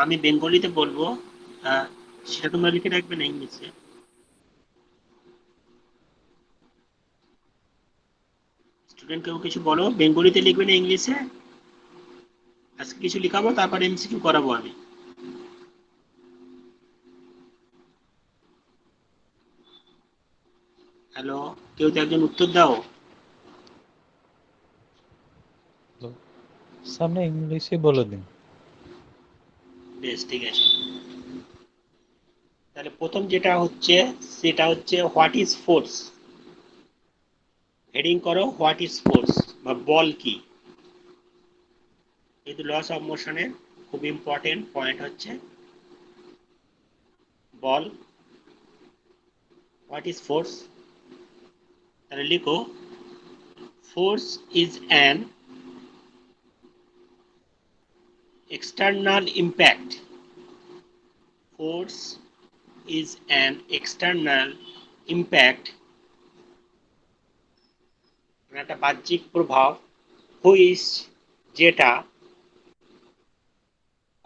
আমি বেঙ্গলিতে বলবো। আহ, সেটা তোমরা লিখে রাখবে না ইংলিশে। স্টুডেন্ট কেউ কিছু বলো, বেঙ্গলিতে লিখবে না ইংলিশে। আজকে কিছু লিখাবো, তারপরে এমসিকিউ করাবো আমি। হ্যালো, কেউ তো একজন উত্তর দাও। তো সামনে ইংলিশে বলে দিন। বেশ, ঠিক আছে। তাহলে প্রথম যেটা হচ্ছে, সেটা হচ্ছে হোয়াট ইজ ফোর্স। হেডিং করো হোয়াট ইজ ফোর্স, বা বল কি। কিন্তু লস অফ মোশনের খুব ইম্পর্টেন্ট পয়েন্ট হচ্ছে বল। হোয়াট ইজ ফোর্স, তাহলে লিখো force is an external impact. Force is an external impact, একটা বাহ্যিক প্রভাব, হুইচ যেটা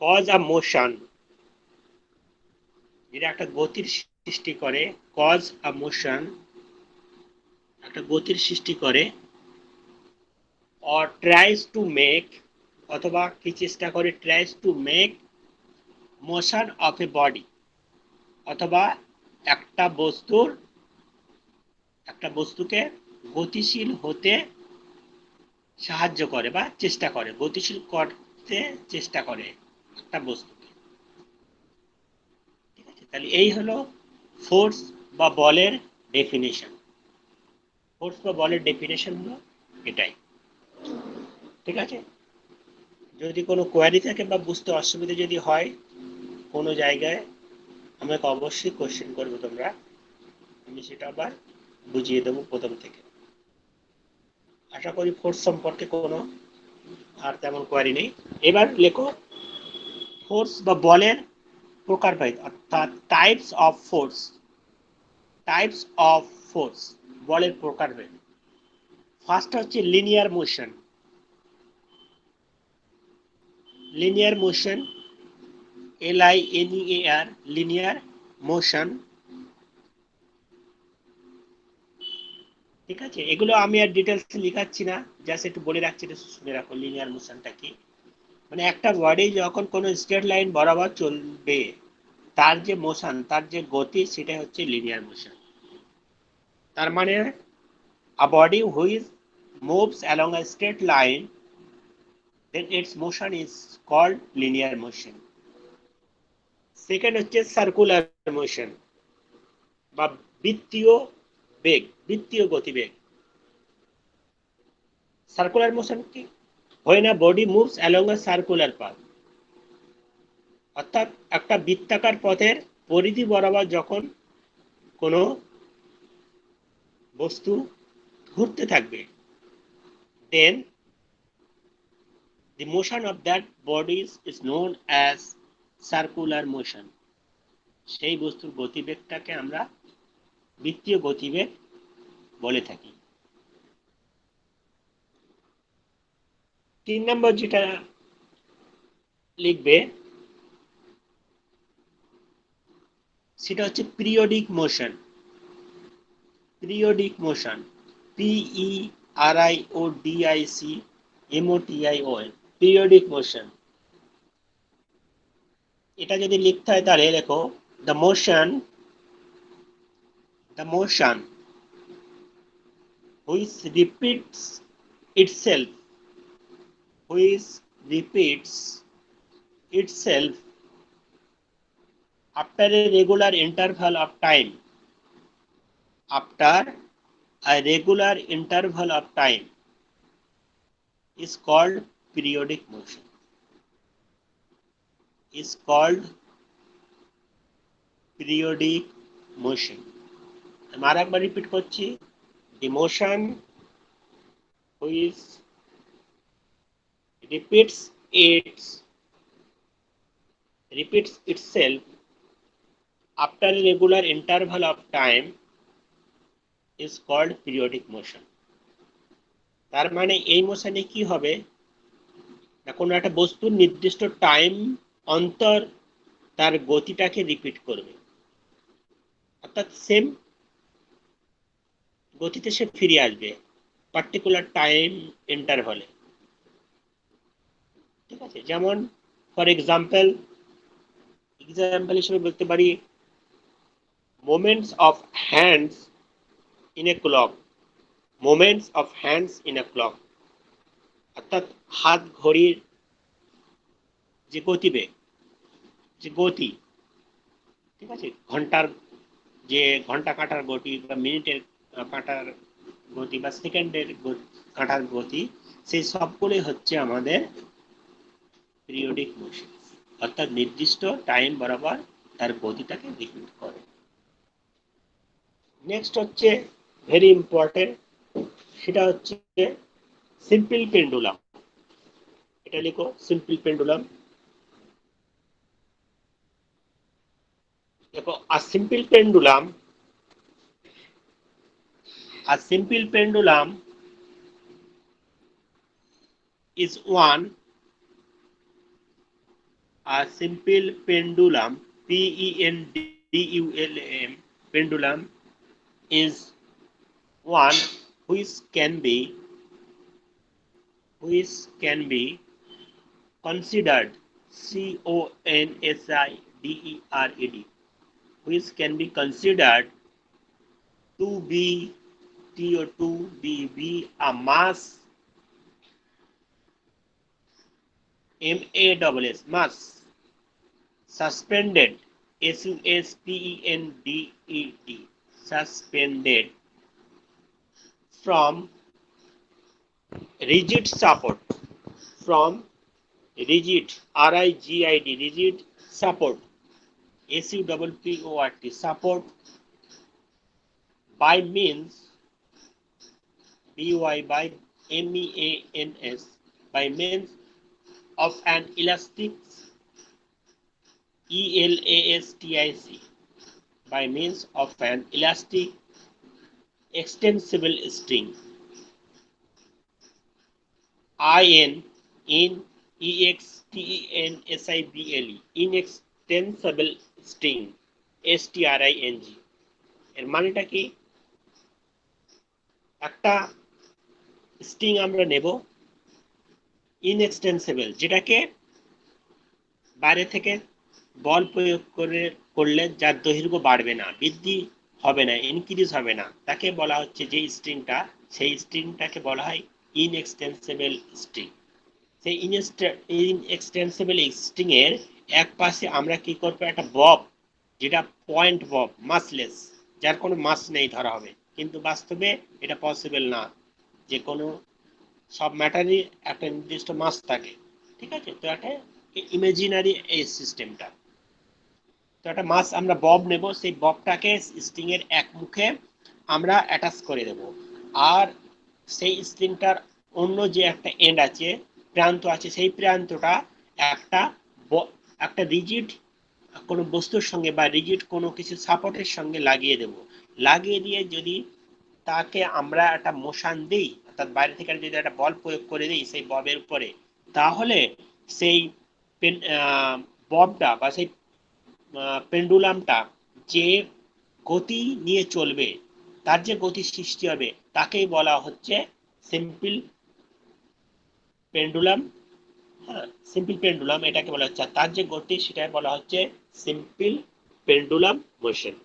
কজ আ মোশন, যেটা একটা গতির সৃষ্টি করে। কজ আ মোশন, একটা গতির সৃষ্টি করে। অর ট্রাইজ টু মেক, অথবা কি চেষ্টা করে, tries to make motion of A body, অথবা একটা বস্তুর, একটা বস্তুকে গতিশীল হতে সাহায্য করে বা চেষ্টা করে, গতিশীল করতে চেষ্টা করে একটা বস্তুকে। ঠিক আছে, তাহলে এই হলো ফোর্স বা বলের ডেফিনেশন। ফোর্স বা বলের ডেফিনেশন হলো এটাই। ঠিক আছে, যদি কোনো কোয়ারি থাকে বা বুঝতে অসুবিধা যদি হয় কোনো জায়গায়, আমাকে অবশ্যই কোশ্চেন করবে তোমরা, আমি সেটা আবার বুঝিয়ে দেবো প্রথম থেকে। আশা করি ফোর্স সম্পর্কে কোনো আর তেমন কোয়ারি নেই। এবার লেখো ফোর্স বা বলের প্রকারভেদ, অর্থাৎ types of force. Types of force, বলের প্রকারভেদ। ফার্স্ট হচ্ছে linear motion. Linear motion, LINEAR, linear motion. ঠিক আছে, এগুলো আমি আর ডিটেলস লিখাচ্ছি না, জাস্ট একটু বলে রাখছি, একটু শুনে রাখো লিনিয়ার মোশনটা কি। মানে একটা বডি যখন কোনো স্ট্রেট লাইন বরাবর চলবে, তার যে মোশন, তার যে গতি, সেটা হচ্ছে লিনিয়ার মোশন। তার মানে a body which moves along a straight line, then its motion is called linear motion. Second হচ্ছে সার্কুলার মোশন বা বৃত্তীয় বেগ, বৃত্তীয় গতিবেগ। সার্কুলার মোশন কি, when a body moves along a circular path, অর্থাৎ একটা বৃত্তাকার পথের পরিধি বরাবর যখন কোনো বস্তু ঘুরতে থাকবে, then the motion of that body is known as circular motion. সেই বস্তুর গতিবেগটাকে আমরা বৃত্তীয় গতিবেগ বলে থাকি। 3 নম্বর যেটা লিখবে, সেটা হচ্ছে periodic motion. Periodic motion, PERIODIC periodic motion. এটা যদি লিখতে হয় তাহলে দেখো the motion, the motion which repeats itself, which repeats itself after a regular interval of time, after a regular interval of time, is called periodic motion, is called periodic motion. আমি আর একবার repeat করছি, the motion which repeats its repeats itself after a regular interval of time is called periodic motion. তার মানে এই মোশনে কি হবে না, কোনো একটা বস্তুর নির্দিষ্ট টাইম অন্তর তার গতিটাকে রিপিট করবে, অর্থাৎ সেম গতিতে সে ফিরে আসবে পার্টিকুলার টাইম ইন্টারভালে। ঠিক আছে, যেমন ফর এক্সাম্পল হিসেবে বলতে পারি moments of hands in a clock, moments of hands in a clock, অর্থাৎ হাত ঘড়ির যে গতিবেগ, যে গতি, ঠিক আছে, ঘন্টার যে ঘন্টা কাঁটার গতি বা মিনিটের কাঁটার গতি বা সেকেন্ডের কাঁটার গতি, সেই সবগুলোই হচ্ছে আমাদের পিরিয়ডিক মোশন, অর্থাৎ নির্দিষ্ট টাইম বরাবর তার গতিটাকে রিপিট করে। নেক্সট হচ্ছে ভেরি ইম্পর্টেন্ট, সেটা হচ্ছে সিম্পল পেন্ডুলাম। এটা লিখো, সিম্পল পেন্ডুলাম। দেখো, a simple pendulum is one, a simple pendulum, pendulum, pendulum is one which can be considered, considered, which can be considered to be a mass, mass suspended, suspended, suspended from rigid support, from rigid, rigid, rigid support, support, support by means, by means, by means of an elastic, elastic, by means of an elastic extensible string, inextensible, inextensible string, string। এর মানেটা কি? একটা string আমরা নেব ইনএক্সটেন্সিবল, যেটাকে বাইরে থেকে বল প্রয়োগ করলে যার দৈর্ঘ্য বাড়বে না, বৃদ্ধি হবে না, ইনক্রিজ হবে না, তাকে বলা হচ্ছে যে স্ট্রিংটা, সেই স্ট্রিংটাকে বলা হয় ইনএক্সটেন্সিবল স্ট্রিং। সেই ইনএক্সটেন্সিবল স্ট্রিং এর এক পাশে আমরা কি করবো, একটা বব, যেটা পয়েন্ট বব, মাসলেস, যার কোনো মাস নেই ধরা হবে, কিন্তু বাস্তবে এটা পসিবল না, যে কোনো সব ম্যাটারই একটা নির্দিষ্ট মাস থাকে। ঠিক আছে, তো একটা ইমাজিনারি এই সিস্টেমটা, তো একটা মাস আমরা বব নেব, সেই ববটাকে স্ট্রিং এর এক মুখে আমরা অ্যাটাচ করে দেব, আর সেই স্ট্রিংটার অন্য যে একটা এন্ড আছে, প্রান্ত আছে, সেই প্রান্তটা একটা একটা রিজিড কোনো বস্তুর সঙ্গে বা রিজিড কোনো কিছু সাপোর্টের সঙ্গে লাগিয়ে দেব। লাগিয়ে দিয়ে যদি তাকে আমরা একটা মোশন দিই, অর্থাৎ বাইরে থেকে যদি একটা বল প্রয়োগ করে দিই সেই ববের উপরে, তাহলে সেই ববটা বা সেই পেন্ডুলামটা যে গতি নিয়ে চলবে, তার যে গতি সৃষ্টি হবে, তাকেই বলা হচ্ছে সিম্পল পেন্ডুলাম। হ্যাঁ, সিম্পল পেন্ডুলাম এটাকে বলা হচ্ছে, তার যে গতি সেটাই বলা হচ্ছে simple pendulum motion,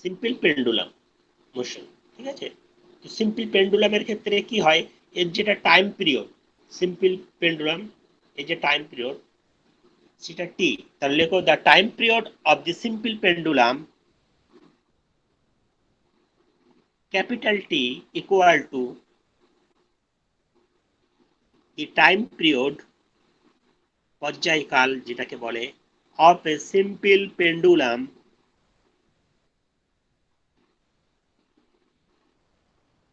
simple pendulum motion. ঠিক আছে, তো সিম্পল পেন্ডুলামের ক্ষেত্রে কি হয়, এর যেটা টাইম পিরিয়ড, সিম্পল পেন্ডুলাম এই যে টাইম পিরিয়ড সেটা টি, তাহলে লেখো the time period of the simple pendulum capital T equal to the time period, পর্যায়কাল যেটাকে বলে, of a simple pendulum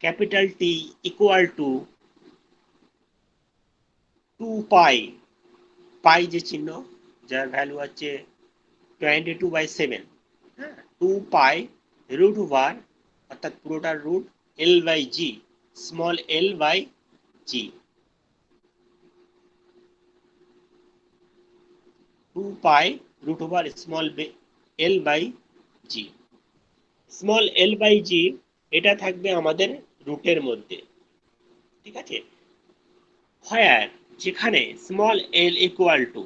capital T equal to 2 pi, পাই যে চিহ্ন, যার ভ্যালু আছে 22/7, 2 pi root over, অর্থাৎ পুরোটার root, L by G, small L by G। 2 pi root over small L by G. Small L by G এটা থাকবে আমাদের রুটের মধ্যে, ঠিক আছে। হোয়ার যেখানে small L equal to,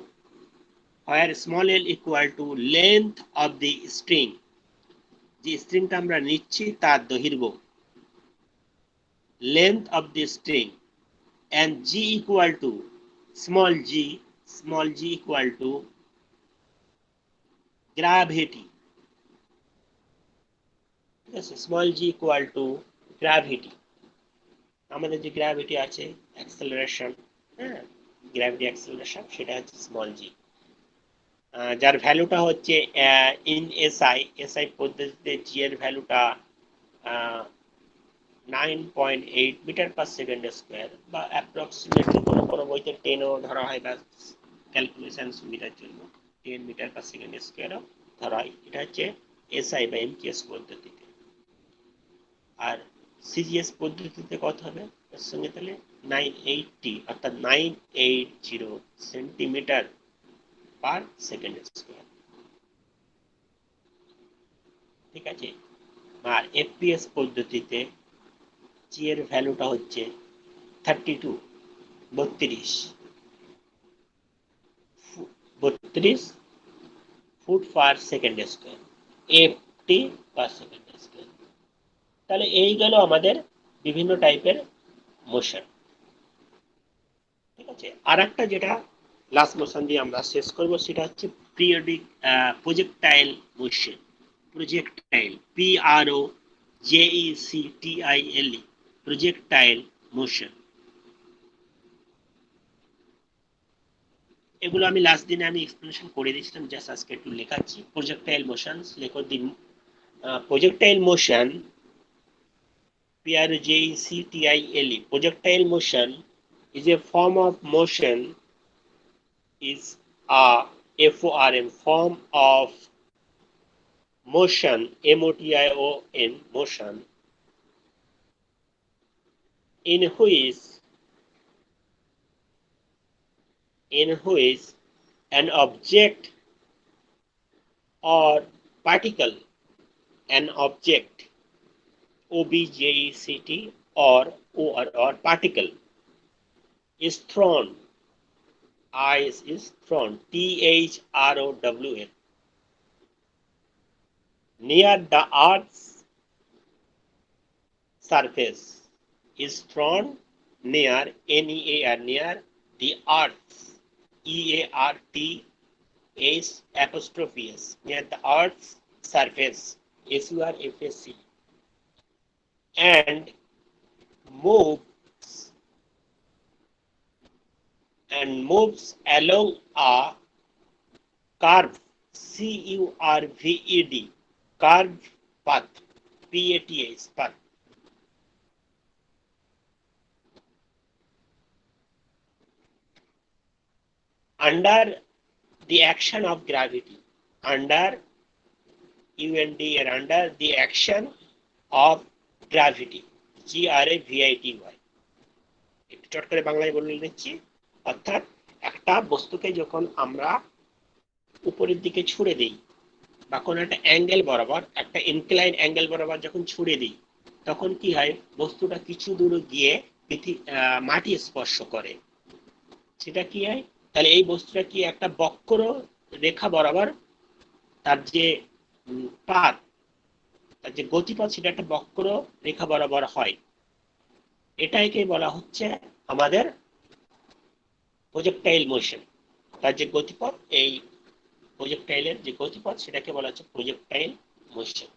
where small L equal to length of the string, যে স্ট্রিংটা আমরা নিচ্ছি তার দৈর্ঘ্য, length of the string, and g equal to small g equal to gravity, ঠিক আছে। Small G equal to gravity, আমাদের যে গ্র্যাভিটি আছে অ্যাক্সেলারেশন, হ্যাঁ, গ্র্যাভিটি অ্যাক্সেলারেশন, সেটা হচ্ছে স্মল জি, যার ভ্যালুটা হচ্ছে ইন এসআই, এসআই পদ্ধতিতে জি এর ভ্যালুটা 9.8 মিটার পার সেকেন্ড স্কোয়ার, বা অ্যাপ্রক্সিমেটলি কোনো কোনো বইতে 10ও ধরা হয়, বা ক্যালকুলেশন সুবিধার জন্য 10 মিটার পার সেকেন্ড স্কোয়ারও ধরা হয়। এটা হচ্ছে এসআই বা এমটিএস পদ্ধতিতে। আর সিজিএস পদ্ধতিতে কত হবে এর সঙ্গে, তাহলে 980 অর্থাৎ 980 সেন্টিমিটার পার সেকেন্ড স্কোয়ার, ঠিক আছে। আর এফপিএস পদ্ধতিতে জি এর ভ্যালুটা হচ্ছে 32, 32 foot per second square, FT per second square. তাহলে এই গেল আমাদের বিভিন্ন টাইপের মোশন, ঠিক আছে। আর একটা যেটা লাস্ট মোশন দিয়ে আমরা শেষ করব, সেটা হচ্ছে periodic projectile motion. Projectile, PRO JECTILE, projectile motion. এগুলো আমি লাস্ট দিনে আমি এক্সপ্লেনেশন করে দিয়েছিলাম, জাস্ট আজকে একটু লেখাচ্ছি। প্রজেক্টাইল মোশনস লেখো, দি projectile motion, PROJECTILE, projectile motion is a form of motion, is a FORM, form of motion, MOTION, motion, in which an object or particle, an object, OBJECT, or particle is thrown, is thrown, THROWN, near the earth's surface, is thrown near, NEAR, near the earth's, EARTH apostrophe S, near the earth's surface, SURFACE, and moves along a curved, CURVED, curved path, PATH, path, under the action of gravity, under UNDR, under the action of gravity, GRAVITY। একটু চট করে বাংলায় বলে নিচ্ছি, অর্থাৎ একটা বস্তুকে যখন আমরা উপরের দিকে ছুড়ে দিই, বা কোনো একটা অ্যাঙ্গেল বরাবর, একটা ইনক্লাইন অ্যাঙ্গেল বরাবর যখন ছুড়ে দিই, তখন কি হয়, বস্তুটা কিছু দূর গিয়ে মাটি স্পর্শ করে, সেটা কি হয়, তাহলে এই বস্তুটা কি একটা বক্র রেখা বরাবর, তার যে পাত, তার যে গতিপথ, সেটা একটা বক্র রেখা বরাবর হয়। এটাকে বলা হচ্ছে আমাদের প্রজেক্টাইল মোশন। তার যে গতিপথ, এই প্রজেক্টাইলের যে গতিপথ, সেটাকে বলা হচ্ছে প্রজেক্টাইল মোশন।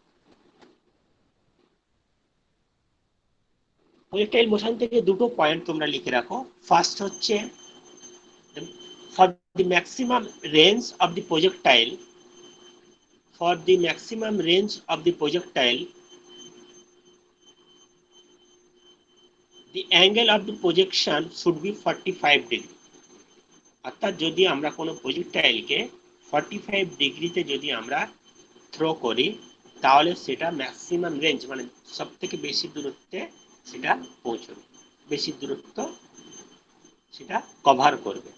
প্রজেক্টাইল মোশন থেকে দুটো পয়েন্ট তোমরা লিখে রাখো। ফার্স্ট হচ্ছে, for the maximum range of the projectile, for the maximum range of the projectile, the angle of the projection should be 45 degree। অর্থাৎ যদি আমরা কোনো প্রজেক্টাইলকে 45 ডিগ্রিতে যদি আমরা থ্রো করি, তাহলে সেটা ম্যাক্সিমাম রেঞ্জ, মানে সব থেকে বেশি দূরত্বে সেটা পৌঁছবে, বেশি দূরত্ব সেটা কভার করবে।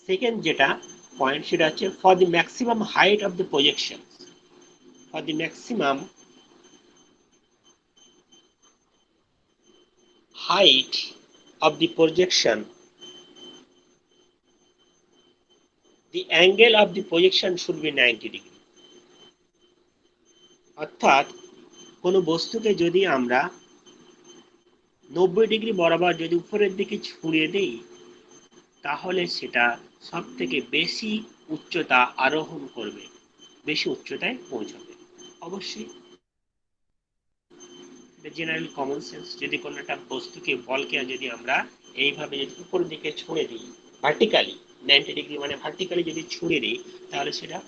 সেকেন্ড যেটা পয়েন্ট সেটা হচ্ছে for the maximum height of the projection, for the maximum height of the projection, the angle of the projection should be 90 degree. অর্থাৎ কোনো বস্তুকে যদি আমরা 90 ডিগ্রি বরাবর যদি উপরের দিকে ছুঁড়ে দিই, তাহলে সেটা সব থেকে বেশি উচ্চতা আরোহণ করবে, বেশি উচ্চতায় পৌঁছাবে। অবশ্যই জেনারেল কমন সেন্স। যদি কোনো একটা বস্তুকে, বলকে যদি আমরা এইভাবে যদি উপরের দিকে ছুঁড়ে দিই ভার্টিক্যালি, 90 ডিগ্রি মানে ভার্টিক্যালি যদি ছুঁড়ে দিই, তাহলে সেটা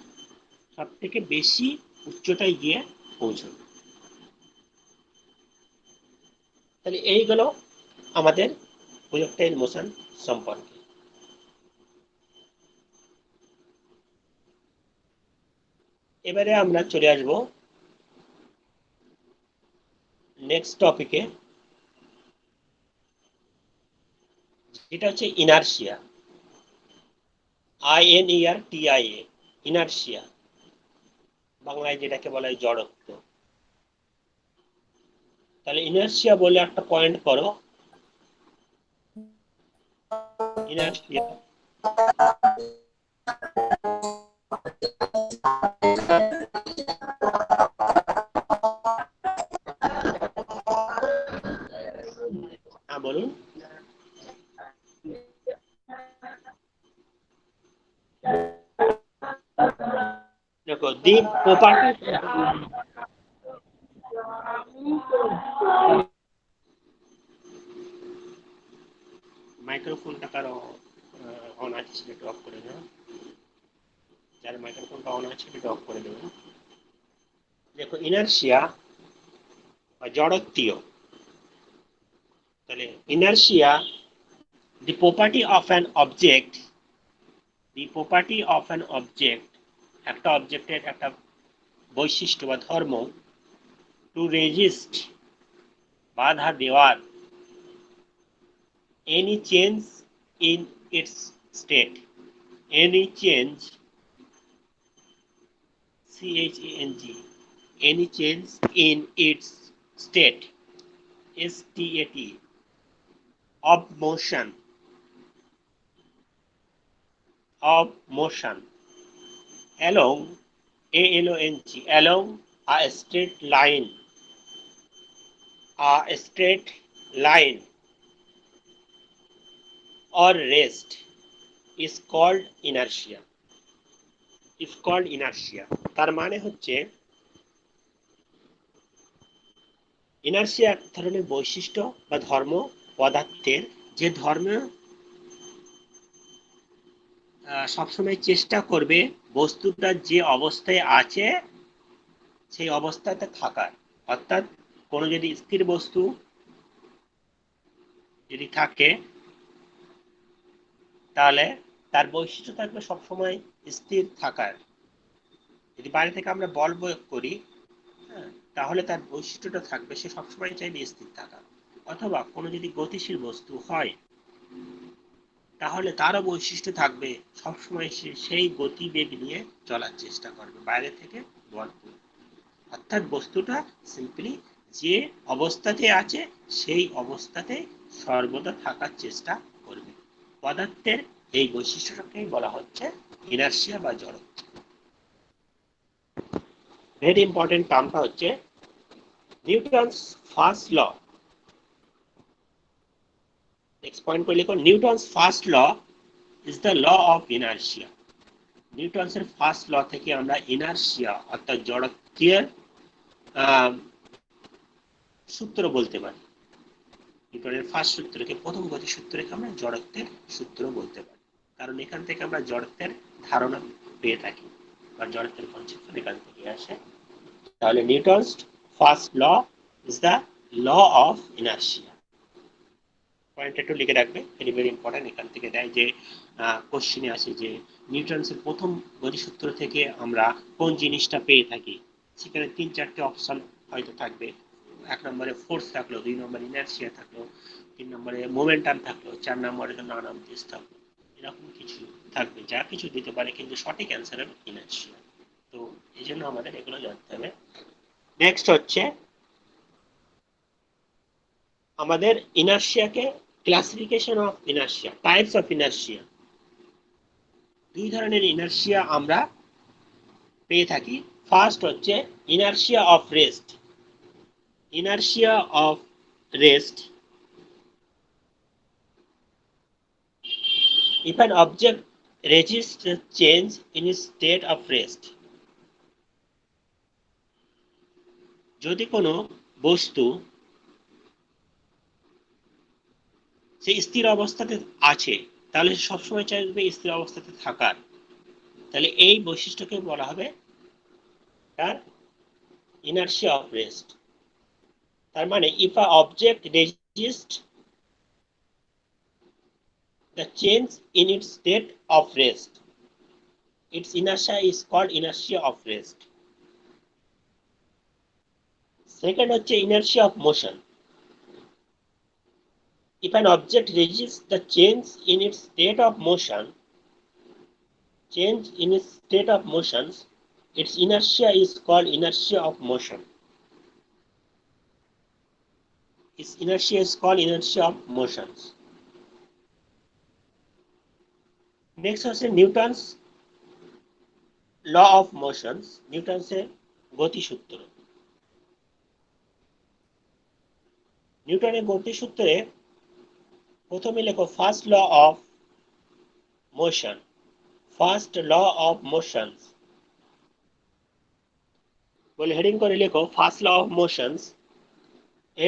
সব থেকে বেশি উচ্চতায় গিয়ে পৌঁছবে। তাহলে এইগুলো আমাদের প্রজেক্টাইল মোশন সম্পর্কে। এবারে আমরা চলে আসব নেক্সট টপিকে, এটা হচ্ছে ইনার্শিয়া, INERTIA, ইনার্শিয়া, বাংলায় যেটাকে বলা হয় জড়ত্ব। তাহলে ইনার্শিয়া বলে একটা পয়েন্ট করো, ইনার্শিয়া। হ্যাঁ বলুন। দেখো দি প্রপার্টি, মাইক্রোফোনটা কারো অন আছে সেটা অফ করে দেবেন, যার মাইক্রোফোনটা অন আছে সেটা অফ করে দেবেন। দেখো ইনার্শিয়া বা জড়ত্বীয়, তাহলে inertia the property of an object, the property of an object, একটা অবজেক্টের একটা বৈশিষ্ট্য বা ধর্ম, টু রেজিস্ট, বাধা দেওয়ার, any change in its state, any change, CHANG, any change in its state, STAT, of motion, of motion, along, ALONG, along a straight line, a straight line or rest is called inertia, is called inertia। তার মানে হচ্ছে inertia এক ধরনের বৈশিষ্ট্য বা ধর্ম পদার্থের, যে ধর্ম সবসময় চেষ্টা করবে বস্তুটা যে অবস্থায় আছে সেই অবস্থাতে থাকার। অর্থাৎ কোনো যদি স্থির বস্তু যদি থাকে, তাহলে তার বৈশিষ্ট্য থাকবে সবসময় স্থির থাকার। যদি বাইরে থেকে আমরা বল প্রয়োগ করি, তাহলে তার বৈশিষ্ট্যটা থাকবে সে সবসময় চাইবে স্থির থাকা। অথবা কোনো যদি গতিশীল বস্তু হয়, তাহলে তারও বৈশিষ্ট্য থাকবে সবসময় সে সেই গতিবেগ নিয়ে চলার চেষ্টা করবে বাইরে থেকে বল প্রয়োগ। অর্থাৎ বস্তুটা সিম্পলি যে অবস্থাতে আছে সেই অবস্থাতে সর্বদা থাকার চেষ্টা করবে। পদার্থের এই বৈশিষ্ট্যটাকেই বলা হচ্ছে ইনার্শিয়া বা জড়ত্ব। ভেরি ইম্পর্টেন্ট টার্মটা হচ্ছে Newton's first law. Next point করে লিখো, Newton's first law is the law of inertia. নিউটনসের ফার্স্ট ল থেকে আমরা ইনার্শিয়া অর্থাৎ জড়ত্বের সূত্র বলতে পারি। নিউটনের ফার্স্ট সূত্রকে, প্রথম গতি সূত্রকে আমরা জড়ত্বের সূত্র বলতে পারি, কারণ এখান থেকে আমরা জড়ত্বের ধারণা পেয়ে থাকি বা জড়ত্বের কনসেপ্ট এখান থেকে আসে। তাহলে Newton's first law is the law of inertia. Point একটু লিখে রাখবে, ভেরি ভেরি ইম্পর্টেন্ট। এখান থেকে দেয় যে কোশ্চেনে আসে যে নিউটনসের প্রথম গতিসূত্র থেকে আমরা কোন জিনিসটা পেয়ে থাকি, সেখানে 3-4টে অপশন হয়তো থাকবে। 1 নম্বরে ফোর্স থাকলো, 2 নম্বরে ইনার্শিয়া থাকলো, 3 নম্বরে মোমেন্টাম থাকলো, 4 নম্বরে নন অবজেক্ট থাকলো। এরকম কিছু থাকবে, যা কিছু দিতে পারে, কিন্তু সঠিক অ্যান্সার হবে ইনার্শিয়া। তো এই জন্য আমাদের এগুলো জানতে হবে। নেক্সট হচ্ছে আমাদের ইনার্শিয়াকে classification of inertia, types of inertia. দুই ধরনের ইনার্শিয়া আমরা পেয়ে থাকি। ফার্স্ট হচ্ছে inertia of rest. Inertia of rest, if an object registers change in its state of rest, যদি কোনো বস্তু সে স্থির অবস্থাতে আছে, তাহলে সবসময় চাইবে স্থির অবস্থাতে থাকার, তাহলে এই বৈশিষ্ট্যকে বলা হবে তার ইনার্শিয়া অফ রেস্ট। তার মানে if a object resists the change in its state of rest, its inertia is called inertia of rest. Second হচ্ছে inertia of motion. If an object resists the change in its state of motion, its inertia is called inertia of motion. Its inertia is called inertia of motions. Next হচ্ছে Newton's law of motions, নিউটনসের গতিসূত্র। নিউটনের গতিসূত্রে প্রথমে লেখো first law of motion. First law of motions বলে heading করে লেখো first law of motions.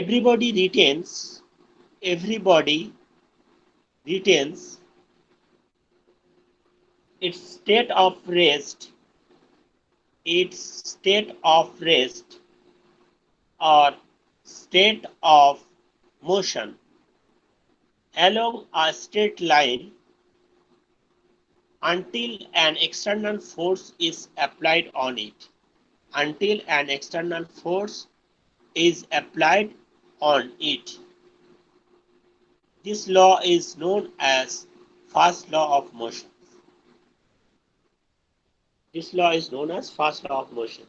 everybody retains its state of rest or state of motion along a straight line until an external force is applied on it. Until an external force is applied on it. This law is known as first law of motion. This law is known as first law of motion.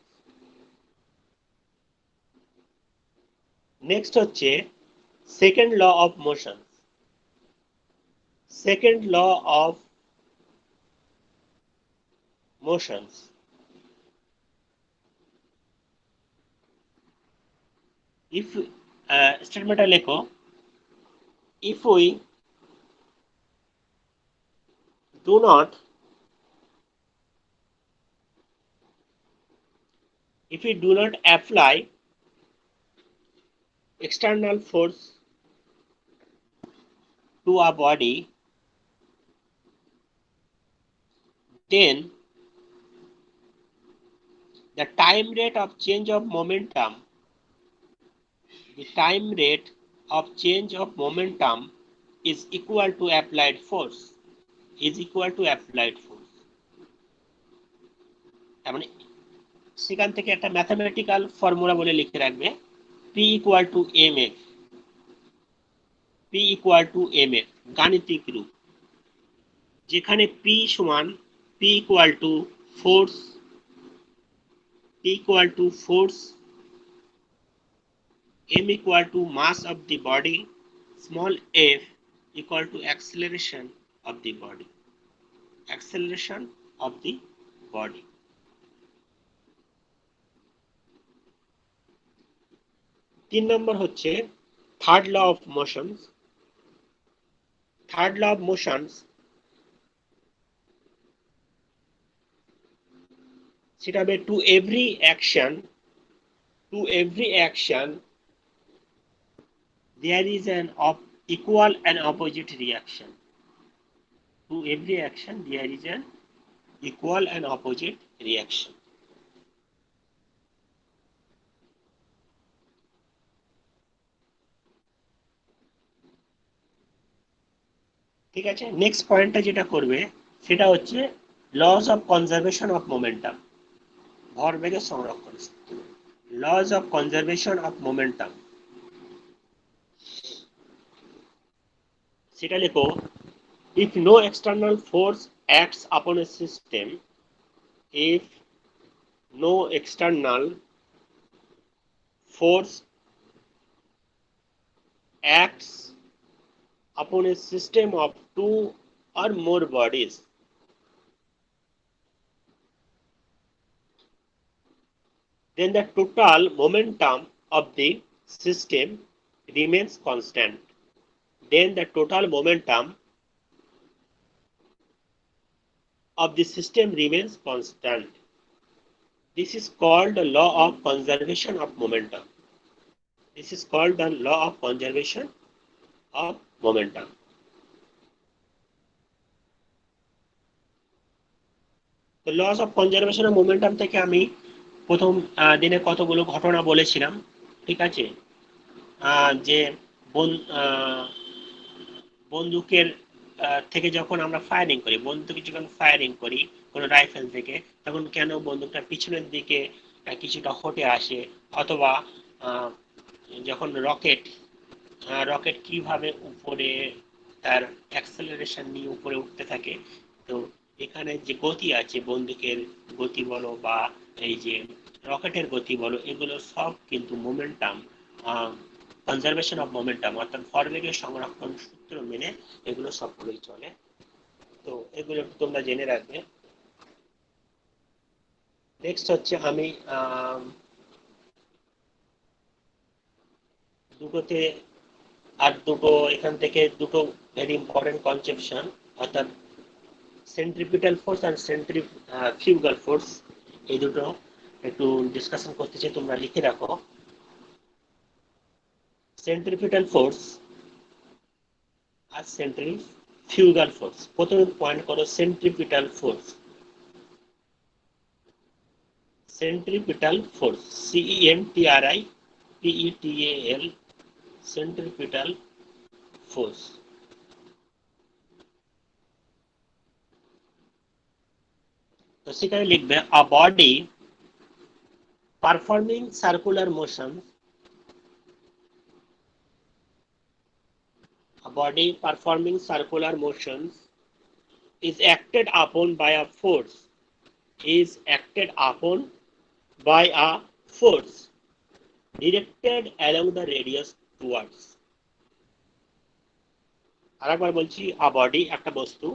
Next হচ্ছে second law of motion. Second law of motions. If স্টেটমেন্টটা লেখো, if we do not apply external force to a body, then the time rate of change of momentum is equal to applied force. তার মানে সেখান থেকে একটা mathematical formula বলে লিখে রাখবে, P equal to mf, গাণিতিক রূপ, যেখানে P সমান P equal to force, m equal to mass of the body, small f equal to acceleration of the body. 3 নম্বর হচ্ছে third law of motions. Third law of motions সেটা হবে to every action there is an equal and opposite reaction. To every action there is an equal and opposite reaction. ঠিক আছে, next পয়েন্টটা যেটা করবে সেটা হচ্ছে laws of conservation of momentum, ভরবেগের সংরক্ষণ সূত্র। Laws of conservation of momentum, সেটা লেখো If no external force acts upon a system, if no external force acts upon a system of two or more bodies, then the total momentum of the system remains constant. Then the total momentum of the system remains constant. This is called the law of conservation of momentum. This is called the law of conservation of momentum. তো laws of conservation of momentum থেকে আমি প্রথম দিনে কতগুলো ঘটনা বলেছিলাম, ঠিক আছে? যে বন্দুকের থেকে যখন আমরা ফায়ারিং করি, বন্দুকে যখন ফায়ারিং করি কোনো রাইফেল থেকে, তখন কেন বন্দুকটা পিছনের দিকে কিছুটা হটে আসে, অথবা যখন রকেট রকেট কিভাবে উপরে তার অ্যাক্সেলারেশন নিয়ে উপরে উঠতে থাকে। তো এখানে যে গতি আছে, বন্দুকের গতি বলো বা এই যে রকেটের গতি বলো, এগুলো সব কিন্তু মোমেন্টাম, কনজারভেশন অফ মোমেন্টাম অর্থাৎ ভরবেগের সংরক্ষণ সূত্র মেনে এগুলো সবগুলোই চলে। তো এগুলো তোমরা জেনে রাখবে। নেক্সট হচ্ছে আমি দুটোতে আর দুটো এখান থেকে দুটো ভেরি ইম্পর্টেন্ট কনসেপশন, অর্থাৎ সেন্ট্রিপিটাল ফোর্স আর সেন্ট্রিফিউগাল ফোর্স, এই দুটো একটু ডিসকাশন করতে চাই, তোমরা লিখে রাখো। সেন্ট্রিপিটাল ফোর্স আর সেন্ট্রিফিউগাল ফোর্স। প্রথমে পয়েন্ট করো centripetal force. Centripetal force, CENTRIPETAL, centripetal force. তো সেখানে লিখবে a body performing circular motion, a body performing circular motions is acted upon by a force, is acted upon by a force directed along the radius towards। আরেকবার বলছি, a body একটা বস্তু,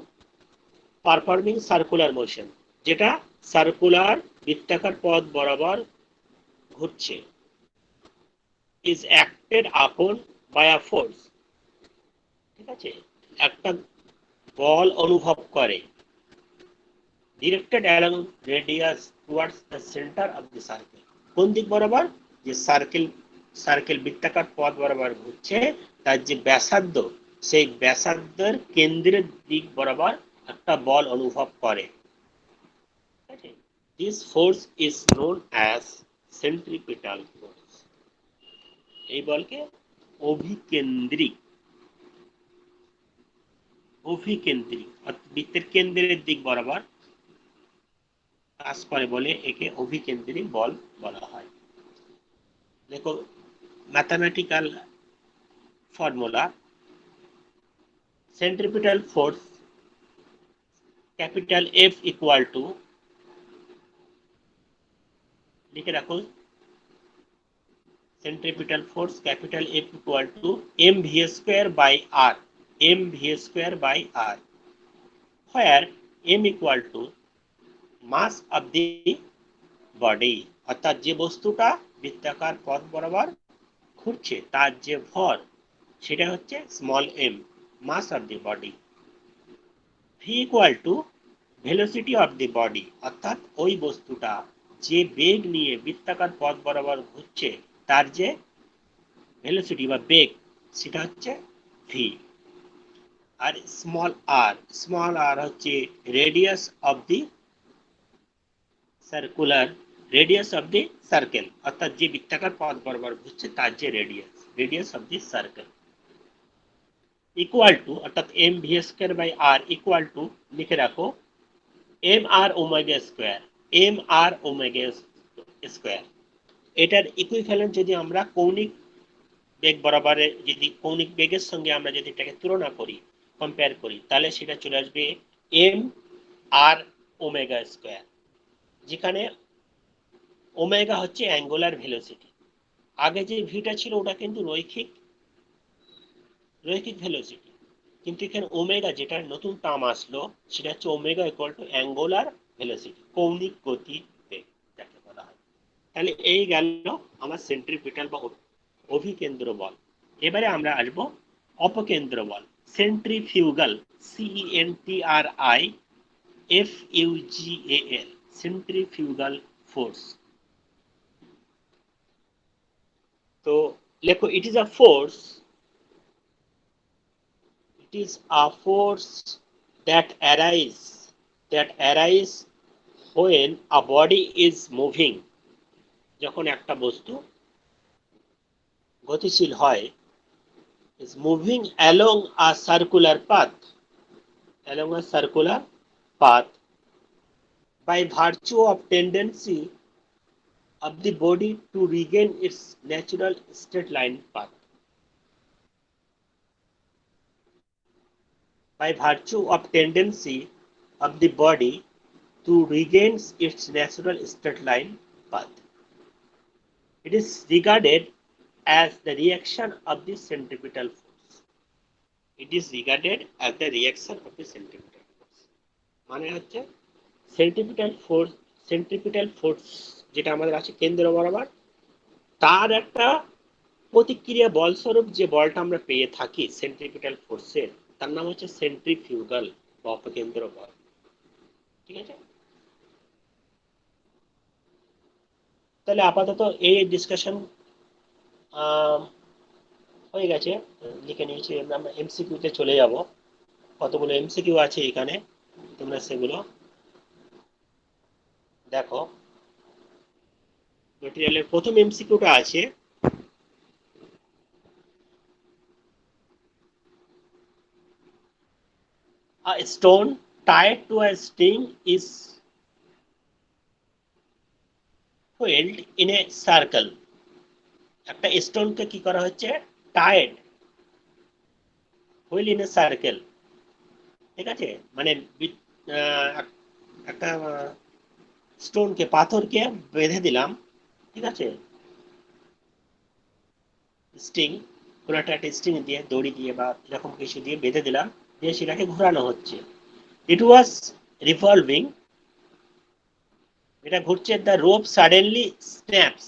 performing circular motion যেটা circular বৃত্তাকার পথ বরাবর ঘুরছে, is acted upon by a force, ঠিক আছে, একটা বল অনুভব করে, directed along radius towards the center of the circle, কোন দিক বরাবর, যে সার্কেল বৃত্তাকার পথ বরাবর ঘুরছে, তার যে ব্যাসার্ধ, সেই ব্যাসার্ধের কেন্দ্রের দিক বরাবর একটা বল অনুভব করে। This force is known as centripetal force। এই বলকে অভিকেন্দ্রিক বৃত্তের কেন্দ্রের দিক বরাবর কাজ করে বলে একে অভিকেন্দ্রিক বল বলা হয়। দেখো mathematical formula, centripetal force capital F equal to, লিখে রাখো, centripetal force capital F equal to mv square by r, mv square by r, where m equal to mass of the body, অর্থাৎ যে বস্তুটা বৃত্তাকার পথ বরাবর ঘুরছে তার যে ভর, সেটা হচ্ছে small m, mass of the body. v equal to velocity of the body, অর্থাৎ ওই বস্তুটা যে বেগ নিয়ে বৃত্তাকার পথ বরাবর ঘুরছে তার যে ভেলোসিটি বা বেগ, সেটা হচ্ছে v। আর স্মল r হচ্ছে রেডিয়াস অফ দি সার্কেল, অর্থাৎ যে বৃত্তাকার পথ বরাবর ঘুরছে তার যে radius of the circle, equal to, অর্থাৎ mv square by r equal to, লিখে রাখো, mr ওমেগা স্কয়ার। এটার ইকুইভ্যালেন্ট যদি আমরা কৌণিক বেগ বরাবর, যদি কৌণিক বেগের সঙ্গে আমরা যদি এটাকে তুলনা করি, কম্পেয়ার করি তাহলে সেটা চলে আসবে এম আর ওমেগা স্কোয়ার, যেখানে ওমেগা হচ্ছে অ্যাঙ্গুলার ভেলোসিটি। আগে যে ভিটা ছিল ওটা কিন্তু রৈখিক ভেলোসিটি, কিন্তু এখানে ওমেগা যেটা নতুন টার্ম আসলো সেটা হচ্ছে omega equal to angular velocity, কৌণিক গতি বেগ যাকে বলা হয়। তাহলে এই গেল আমার সেন্ট্রিপিটাল বা অভিকেন্দ্র বল। এবারে আমরা আসবো অপকেন্দ্র বল, সেন্ট্রিফিউগাল, CENTRIFUGAL, সেন্ট্রিফিউগাল ফোর্স। তো লেখো, it is a force, it is a force that arise when a body is moving, যখন একটা বস্তু গতিশীল হয়, is moving along a circular path, by virtue of tendency of the body to regain its natural straight line path, by virtue of tendency of the body to regain its natural straight line path. It is regarded as the reaction of the centripetal force. It is regarded as the reaction of the centripetal force. মানে হচ্ছে centripetal force যেটা আমাদের আছে কেন্দ্র বরাবর, তার একটা প্রতিক্রিয়া বলস্বরূপ যে বলটা আমরা পেয়ে থাকি সেন্ট্রিপিটাল ফোর্সের, তার নাম হচ্ছে সেন্ট্রিফিউগাল বা অপকেন্দ্র বল। ঠিক আছে, তাহলে আপাতত এই ডিসকাশন হয়ে গেছে, লিখে নিয়েছি। আমরা এমসিকিউতে চলে যাব, কতগুলো এমসিকিউ আছে এখানে, তোমরা সেগুলো দেখো। মেটেরিয়ালের প্রথম এমসিকিউটা আছে, a stone tied to a string is held in a circle। একটা স্টোনকে কি করা হচ্ছে, tied wheel in a circle. ঠিক আছে, মানে একটা স্টোনকে, পাথরকে বেঁধে দিলাম, ঠিক আছে, স্ট্রিং, কোনো একটা স্ট্রিং দিয়ে, দড়ি দিয়ে বা এরকম কিছু দিয়ে বেঁধে দিলাম, দিয়ে সেটাকে ঘোরানো হচ্ছে। ইট ওয়াজ রিভলভিং, এটা ঘুরছে, দ্য রোপ সাডেনলি স্ন্যাপস,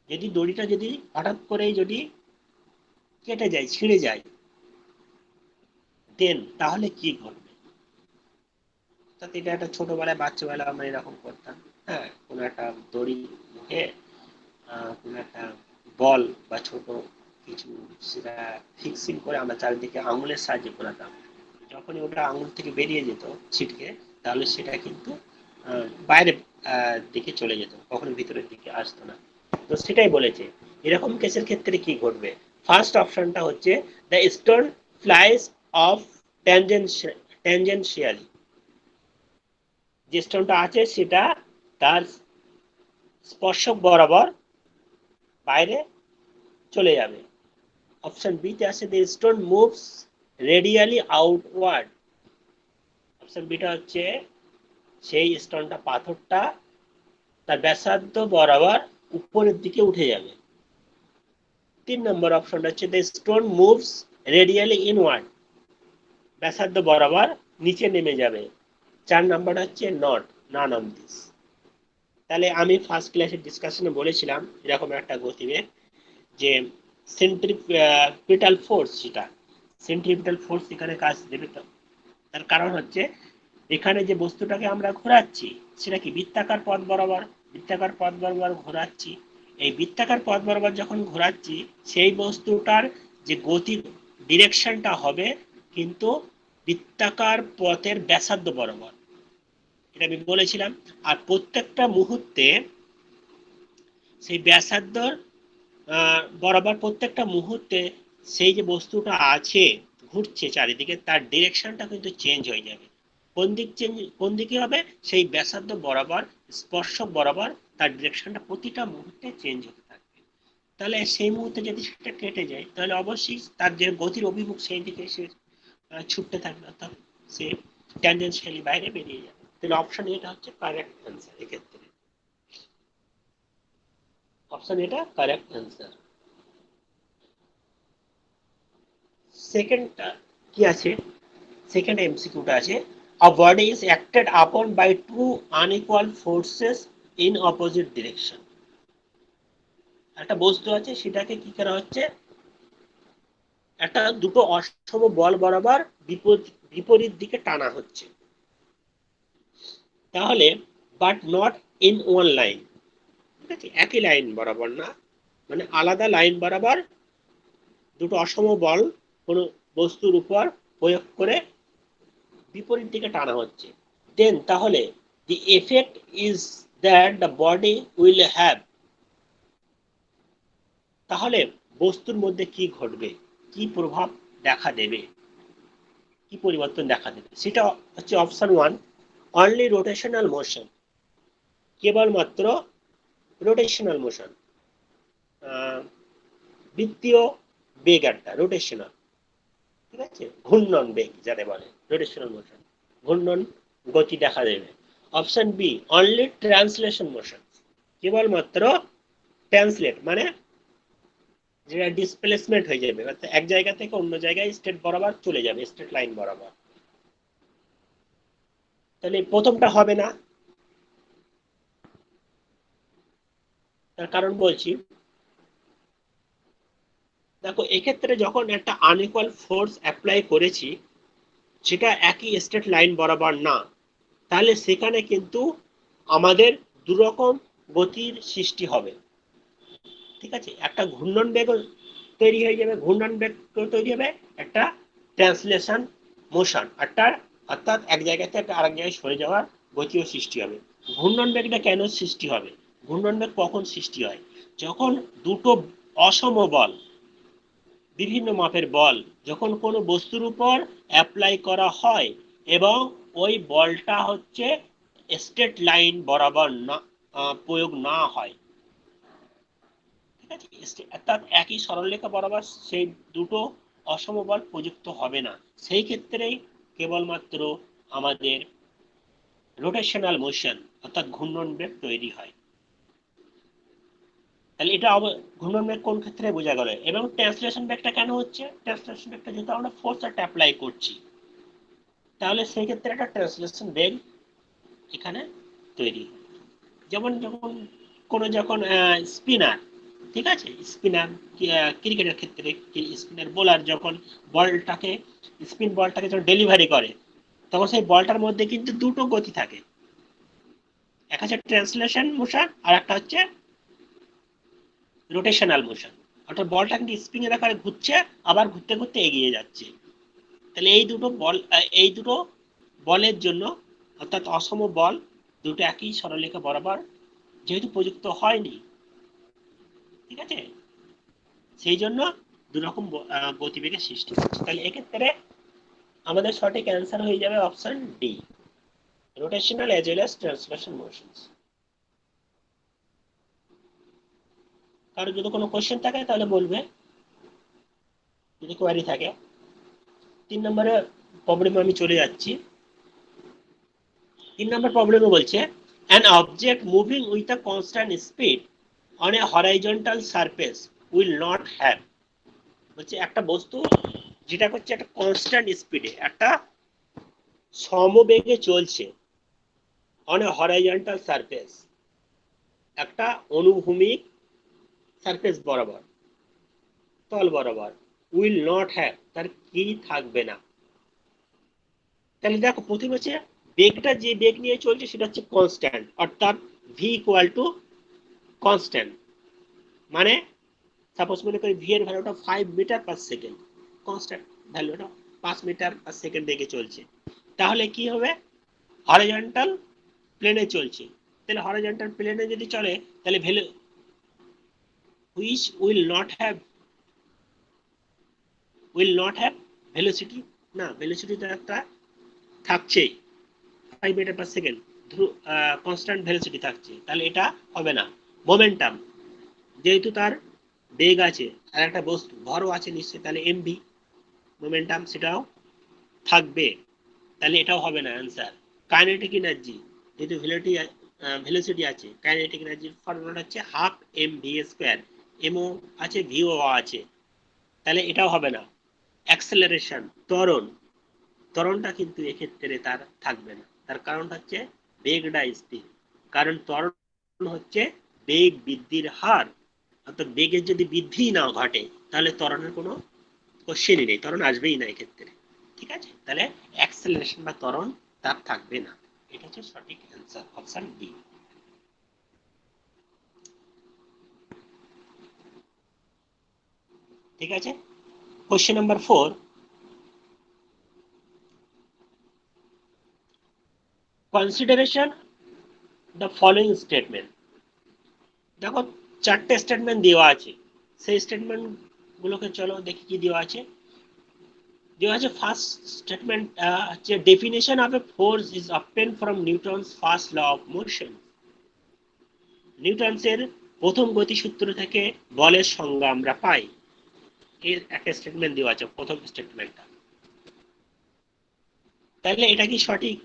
যদি দড়িটা যদি হঠাৎ করেই যদি কেটে যায়, ছিঁড়ে যায়, দেন তাহলে কি ঘটবে। অর্থাৎ এটা একটা ছোটবেলায়, বাচ্চাবেলা আমরা এরকম করতাম। হ্যাঁ, কোনো একটা দড়ি মুখে কোনো একটা বল বা ছোট কিছু সেটা ফিক্সিং করে আমরা চারিদিকে আঙুলের সাহায্যে ঘোরাতাম। যখনই ওটা আঙুল থেকে বেরিয়ে যেত ছিটকে, তাহলে সেটা কিন্তু বাইরে দিকে চলে যেত, কখনো ভিতরের দিকে আসতো না। তো সেটাই বলেছে, এরকম কেসের ক্ষেত্রে কি ঘটবে। ফার্স্ট অপশনটা হচ্ছে, দ্য স্টোন ফ্লাইস অফ ট্যানজেনশিয়ালি, যে স্টোনটা আছে সেটা তার স্পর্শক বরাবর বাইরে চলে যাবে। অপশন বি তে আছে, the stone moves radially outward. Option beta হচ্ছে, সেই স্টোনটা, পাথরটা তার ব্যাসার্ধ বরাবর উপরের দিকে উঠে যাবে। 3 নম্বর অপশনটা হচ্ছে, the stone moves radially inward, ব্যাসার্ধ বরাবর নিচে নেমে যাবে। 4 নম্বরটা হচ্ছে নট, নান অফ দিস। তাহলে আমি ফার্স্ট ক্লাসের ডিসকাশনে বলেছিলাম এরকম একটা গতিবেগ, যে সেন্ট্রিপিটাল ফোর্স, যেটা সেন্ট্রিপিটাল ফোর্স এখানে কাজ দেবে। তার কারণ হচ্ছে, এখানে যে বস্তুটাকে আমরা ঘোরাচ্ছি সেটা কি বৃত্তাকার পথ বরাবর, ঘোরাচ্ছি। এই বৃত্তাকার পথ বরাবর যখন ঘোরাচ্ছি, সেই বস্তুটার যে গতির ডিরেকশনটা হবে কিন্তু বৃত্তাকার পথের ব্যাসার্ধ বরাবর, এটা আমি বলেছিলাম। আর প্রত্যেকটা মুহূর্তে সেই ব্যাসার্ধ বরাবর, প্রত্যেকটা মুহূর্তে সেই যে বস্তুটা আছে ঘুরছে চারিদিকে, তার ডিরেকশনটা কিন্তু চেঞ্জ হয়ে যাবে। কোন দিকে হবে, সেই ব্যাসার্ধ বরাবর, স্পর্শক বরাবর তার ডিরেকশনটা প্রতিটা মুহূর্তে চেঞ্জ হতে থাকবে। তাহলে সেই মুহূর্তে যদি সেটা কেটে যায় তাহলে অবশ্যই তার যে গতির অভিমুখ সেই দিকে সে ছুটতে থাকবে, অর্থাৎ সে ট্যানজেনশিয়ালি বাইরে বেরিয়ে যাবে। তাহলে অপশন এটা হচ্ছে কারেক্ট অ্যান্সার এক্ষেত্রে। অপশন এটা কারেক্ট অ্যান্সার। সেকেন্ডটা কি আছে, সেকেন্ড এমসিকিউটা আছে, a body is acted upon by two unequal forces in opposite direction। একটা বস্তু আছে, সেটাকে কি করা হচ্ছে, একটা দুটো অসম বল বরাবর বিপরীত দিকে টানা হচ্ছে। তাহলে but not in one line, ঠিক আছে, একই লাইন বরাবর না, মানে আলাদা লাইন বরাবর দুটো অসম বল কোনো বস্তুর উপর প্রয়োগ করে বিপরীত দিকে টানা হচ্ছে। দেন তাহলে the effect is that the body will have, তাহলে বস্তুর মধ্যে কি ঘটবে, কি প্রভাব দেখা দেবে, কি পরিবর্তন দেখা দেবে, সেটা হচ্ছে option one, only rotational motion, কেবলমাত্র রোটেশনাল মোশন, বৃত্তীয় বেগ একটা রোটেশনাল, ঠিক আছে, ঘূর্ণন বেগ যাতে বলে রোটেশনাল মোশন, ঘূর্ণন গতি দেখা দেবে। Option B, only translation motion, কেবলমাত্র ট্রান্সলেট মানে যেটা ডিসপ্লেসমেন্ট হয়ে যাবে, অর্থাৎ এক জায়গা থেকে অন্য জায়গায় স্ট্রেট বরাবর চলে যাবে, স্ট্রেট লাইন বরাবর। তাহলে প্রথমটা হবে না, তার কারণ বলছি, দেখো এক্ষেত্রে যখন একটা আনইকুয়াল ফোর্স অ্যাপ্লাই করেছি, সেটা একই স্ট্রেট লাইন বরাবর না, তাহলে সেখানে কিন্তু আমাদের দুরকম গতির সৃষ্টি হবে, ঠিক আছে, একটা ঘূর্ণন বেগ তৈরি হয়ে যাবে, ঘূর্ণন বেগ তৈরি হবে, একটা ট্রান্সলেশন মোশন, অর্থাৎ এক জায়গা থেকে আরেক জায়গায় সরে যাওয়ার গতিও সৃষ্টি হবে। ঘূর্ণন বেগটা কেন সৃষ্টি হবে, ঘূর্ণন বেগ কখন সৃষ্টি হয়, যখন দুটো অসম বল, বিভিন্ন মাপের বল যখন কোনো বস্তুর উপর অ্যাপ্লাই করা হয় এবং ওই বলটা হচ্ছে স্ট্রেট লাইন বরাবর না প্রয়োগ না হয়, ঠিক আছে, অর্থাৎ একই সরলরেখা বরাবর সেই দুটো অসম বল প্রযুক্ত হবে না, সেই ক্ষেত্রেই কেবলমাত্র আমাদের রোটেশনাল মোশন অর্থাৎ ঘূর্ণন বেগ তৈরি হয়। তাহলে এটা ঘূর্ণন বেগ কোন ক্ষেত্রে বোঝা গেল। এবং ট্রান্সলেশন বেগটা কেন হচ্ছে, ট্রান্সলেশন বেগটা যেহেতু আমরা ফোর্সটা অ্যাপ্লাই করছি, তাহলে সেই ক্ষেত্রে একটা ট্রান্সলেশন বেগ এখানে তৈরি। যেমন যখন কোনো যখন স্পিনার, ঠিক আছে, স্পিনার ক্রিকেটের ক্ষেত্রে স্পিনার বোলার যখন বলটাকে স্পিন বলটাকে যখন ডেলিভারি করে, তখন সেই বলটার মধ্যে কিন্তু দুটো গতি থাকে, এক হচ্ছে ট্রান্সলেশন মোশন আর একটা হচ্ছে রোটেশনাল মোশন, অর্থাৎ বলটা কিন্তু স্প্রিং এর আকারে ঘুরছে, আবার ঘুরতে ঘুরতে এগিয়ে যাচ্ছে। তাহলে এই দুটো বলের জন্য, অর্থাৎ অসম বল দুটো একই সরলরেখা বরাবর যেহেতু প্রযুক্ত হয়নি, ঠিক আছে, সেই জন্য দুরকম গতিবেগের সৃষ্টি হচ্ছে। তাহলে এক্ষেত্রে আমাদের সঠিক অ্যান্সার হয়ে যাবে option D, rotational as well as translation motions. কারো যদি কোনো কোশ্চেন থাকে তাহলে বলবে, যদি কোয়ারি থাকে। 3 নম্বরে প্রবলেমে আমি চলে যাচ্ছি। 3 নম্বর প্রবলেমে বলছে an object moving with a constant speed on a horizontal surface will not have, বলছে একটা বস্তু যেটা হচ্ছে একটা কনস্ট্যান্ট স্পিডে একটা সমবেগে চলছে on a horizontal surface, একটা অনুভূমিক সারফেস বরাবর, তল বরাবর, will not have তার কি থাকবে না। তাহলে দেখো প্রথমে হচ্ছে বেগটা যে বেগ নিয়ে চলছে সেটা হচ্ছে কনস্ট্যান্ট, অর্থাৎ ভি ইকুয়াল টু কনস্ট্যান্ট, মানে সাপোজ মনে করি ভি এর ভ্যালুটা 5 মিটার পার সেকেন্ড, কনস্ট্যান্ট ভ্যালুটা 5 মিটার পার সেকেন্ড বেগে চলছে, তাহলে কি হবে, হরিজন্টাল প্লেনে চলছে। তাহলে হরিজন্টাল প্লেনে যদি চলে তাহলে value which will not have velocity, না ভেলোসিটি তো একটা থাকছেই 5 metre per second, constant velocity থাকছে, তাহলে এটা হবে না। মোমেন্টাম, যেহেতু তার বেগ আছে আর একটা বস্তু ভরও আছে নিশ্চয়ই, তাহলে এমভি মোমেন্টাম সেটাও থাকবে, তাহলে এটাও হবে না অ্যান্সার। কাইনেটিক এনার্জি, যেহেতু ভেলোসিটি আছে, কাইনেটিক এনার্জির ফর্মুলাটা হচ্ছে হাফ এম ভি স্কোয়ার, এমও আছে ভিও আছে, তাহলে এটাও হবে না। অ্যাক্সেলারেশন, ত্বরণ, ত্বরণটা কিন্তু এক্ষেত্রে তার থাকবে না, তার কারণ হচ্ছে বেগটা স্থির, কারণ ত্বরণ হচ্ছে বেগ বৃদ্ধির হার, অর্থাৎ বেগের যদি বৃদ্ধি না ঘটে তাহলে ত্বরণের কোনো কোশ্চেনই নেই, ত্বরণ আসবেই না এক্ষেত্রে। ঠিক আছে, তাহলে অ্যাক্সেলারেশন বা ত্বরণ তার থাকবে না, এটা হচ্ছে সঠিক অ্যান্সার, অপশন ডি। ঠিক আছে, question number 4, consideration the following statement. দেখো চারটে স্টেটমেন্ট দেওয়া আছে, সেই স্টেটমেন্ট গুলোকে চলো দেখি কি দেওয়া আছে। দেওয়া আছে ফার্স্ট স্টেটমেন্ট হচ্ছে definition of a force is obtain from Newton's first law of motion. নিউটনসের প্রথম গতিসূত্র থেকে বলের সংজ্ঞা আমরা পাই, এর একটা স্টেটমেন্ট দেওয়া আছে প্রথম স্টেটমেন্টটা, তাহলে এটা কি সঠিক?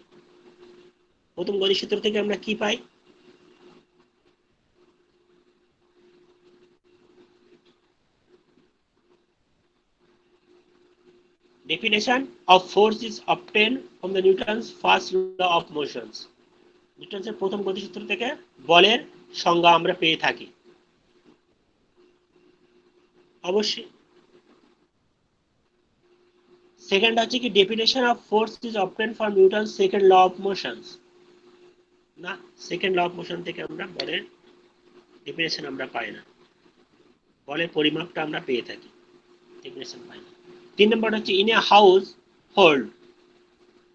প্রথম গতিসূত্র থেকে আমরা কি পাই? Definition of force is obtained from the Newton's first law of motions. নিউটনের প্রথম গতিসূত্র থেকে বলের সংজ্ঞা আমরা পেয়ে থাকি অবশ্যই। সেকেন্ড হচ্ছে কি definition of force is obtained from Newton's second law of motions. না, সেকেন্ড ল অফ মোশন থেকে আমরা বলের ডেফিনেশন আমরা পাই না, বলের পরিমাপটা আমরা পেয়ে থাকি, ডেফিনেশন পাই না। 3 নম্বর হচ্ছে in a house hold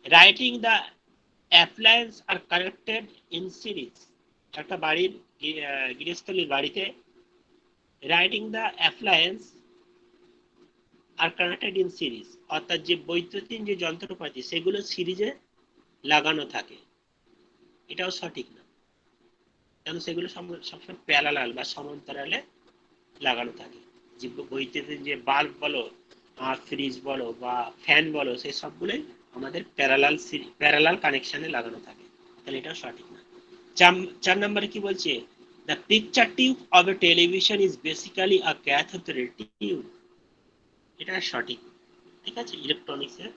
writing the appliance are connected in series. একটা বাড়ির গৃহস্থলীর বাড়িতে writing the appliance are connected in series, অর্থাৎ যে বৈদ্যুতিন যে যন্ত্রপাতি সেগুলো সিরিজে লাগানো থাকে, এটাও সঠিক না, কারণ সেগুলো সবসময় প্যারালাল বা সমান্তরালে লাগানো থাকে। যে বৈদ্যুতিন যে বাল্ব বলো, ফ্রিজ বলো বা ফ্যান বলো, সেই সবগুলোই আমাদের প্যারালাল কানেকশনে লাগানো থাকে, তাহলে এটাও সঠিক না। 4 নম্বরে কি বলছে, the picture tube of A television is basically a cathode ray tube, এটা সঠিক। ঠিক আছে, ইলেকট্রনিক্সে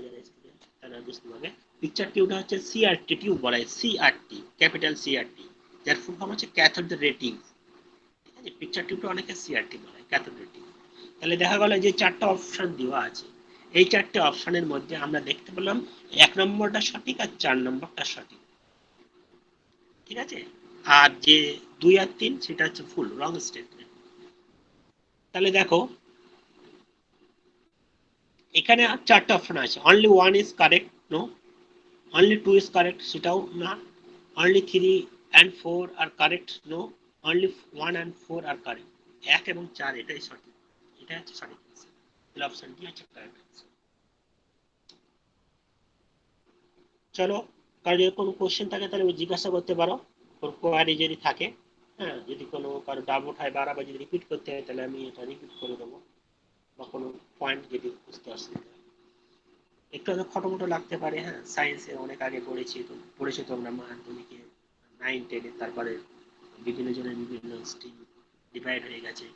যারা স্টুডেন্ট তারা বুঝতে পারবে। পিকচার টিউবটা হচ্ছে সিআরটি টিউব বলা হয়, সিআরটি ক্যাপিটাল সিআরটি, যার ফুল ফর্ম হচ্ছে ক্যাথোড রে টিউব। ঠিক আছে, পিকচার টিউবটা অনেকে সিআরটি বলে, ক্যাথোড রে টিউব। তাহলে দেখা গেল যে 4টা অপশন দেওয়া আছে, এই 4টে অপশনের মধ্যে আমরা দেখতে পেলাম 1 নম্বরটা সঠিক আর 4 নম্বরটা সঠিক। ঠিক আছে, আর যে 2 আর 3 সেটা হচ্ছে ফুল রং স্টেটমেন্ট। তাহলে দেখো এখানে 4টা অপশন আছে, only one is correct, no, only two is correct, সেটাও না, only 3 and 4 are correct, no, only 1 and 4 are correct. 1 এবং 4 এটাই সঠিক, এটা হচ্ছে সঠিক অ্যান্সার, তাহলে অপশন ডি হচ্ছে কারেক্ট অ্যান্সার। চলো, কারো যদি কোনো কোশ্চেন থাকে তাহলে জিজ্ঞাসা করতে পারো, কোনো কোয়ারি যদি থাকে। হ্যাঁ, যদি কোনো কারো ডাউট হয় বারবার যদি রিপিট করতে হয় তাহলে আমি এটা রিপিট করে দেবো, বা কোনো পয়েন্ট যদি বুঝতে অসুবিধা হয়। একটু হয়তো খটোমটো লাগতে পারে, হ্যাঁ, সায়েন্সে অনেক আগে পড়েছি তোমরা মাধ্যমিকে 9-10-এ, তারপরে বিভিন্ন জনের বিভিন্ন স্ট্রিম ডিভাইড হয়ে গেছে,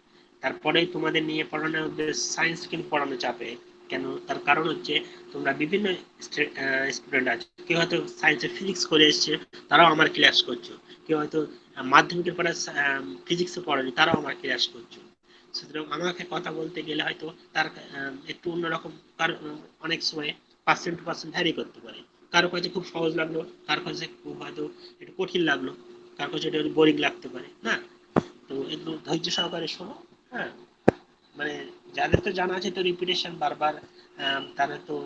তারপরে তোমাদের নিয়ে পড়ানো সায়েন্স কিন্তু পড়ানো চাপে। কেন? তার কারণ হচ্ছে তোমরা বিভিন্ন স্টুডেন্ট আছে, কেউ হয়তো সায়েন্সে ফিজিক্স করে এসছে, তারাও আমার ক্লাস করছো, কেউ হয়তো মাধ্যমিকের পরে ফিজিক্সে পড়েনি, তারাও আমার ক্লাস করছো। সুতরাং আমাকে কথা বলতে গেলে হয়তো তার একটু অন্যরকম, কারণ অনেক সময় পার্সেন্ট টু পার্সেন্ট ভ্যারি করতে পারে, কারো কাছে খুব সহজ লাগলো, কারো কাছে খুব হয়তো একটু কঠিন লাগলো, কারো কাছে এটা বোরিং লাগতে পারে না। তো একটু ধৈর্য সহকারে শোনো। হ্যাঁ, মানে যাদের তো জানা আছে তো রিপিটেশন বারবার, তাদের তো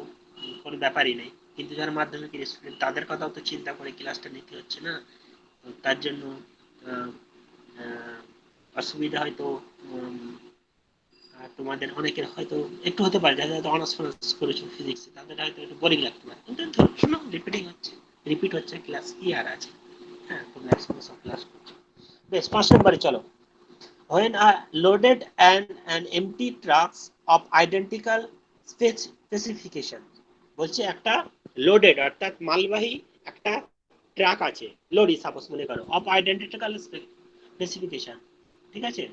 কোনো ব্যাপারই নেই, কিন্তু যারা মাধ্যমিকের স্টুডেন্ট তাদের কথাও তো চিন্তা করে ক্লাসটা নিতে হচ্ছে না, তো তার জন্য আহ, আহ, অসুবিধা হয়তো তোমাদের অনেকের হয়তো একটু হতে পারে, যাদের হয়তো অনার্স ফানার্স করেছো ফিজিক্স, তাদের হয়তো একটু বোরিং লাগতে পারে, কিন্তু শোনো রিপিটিং হচ্ছে, রিপিট হচ্ছে ক্লাস, কি আর আছে। হ্যাঁ, তোমরা একসঙ্গে সব ক্লাস করছো। বেশ, 5 নম্বরে চলো, when are loaded and an empty trucks of identical specification, বলছে একটা লোডেড অর্থাৎ মালবাহী একটা ট্রাক আছে, লরি সাপোজ মনে করো, অফ আইডেন্টিক্যাল স্পেসিফিকেশন, ঠিক আছে,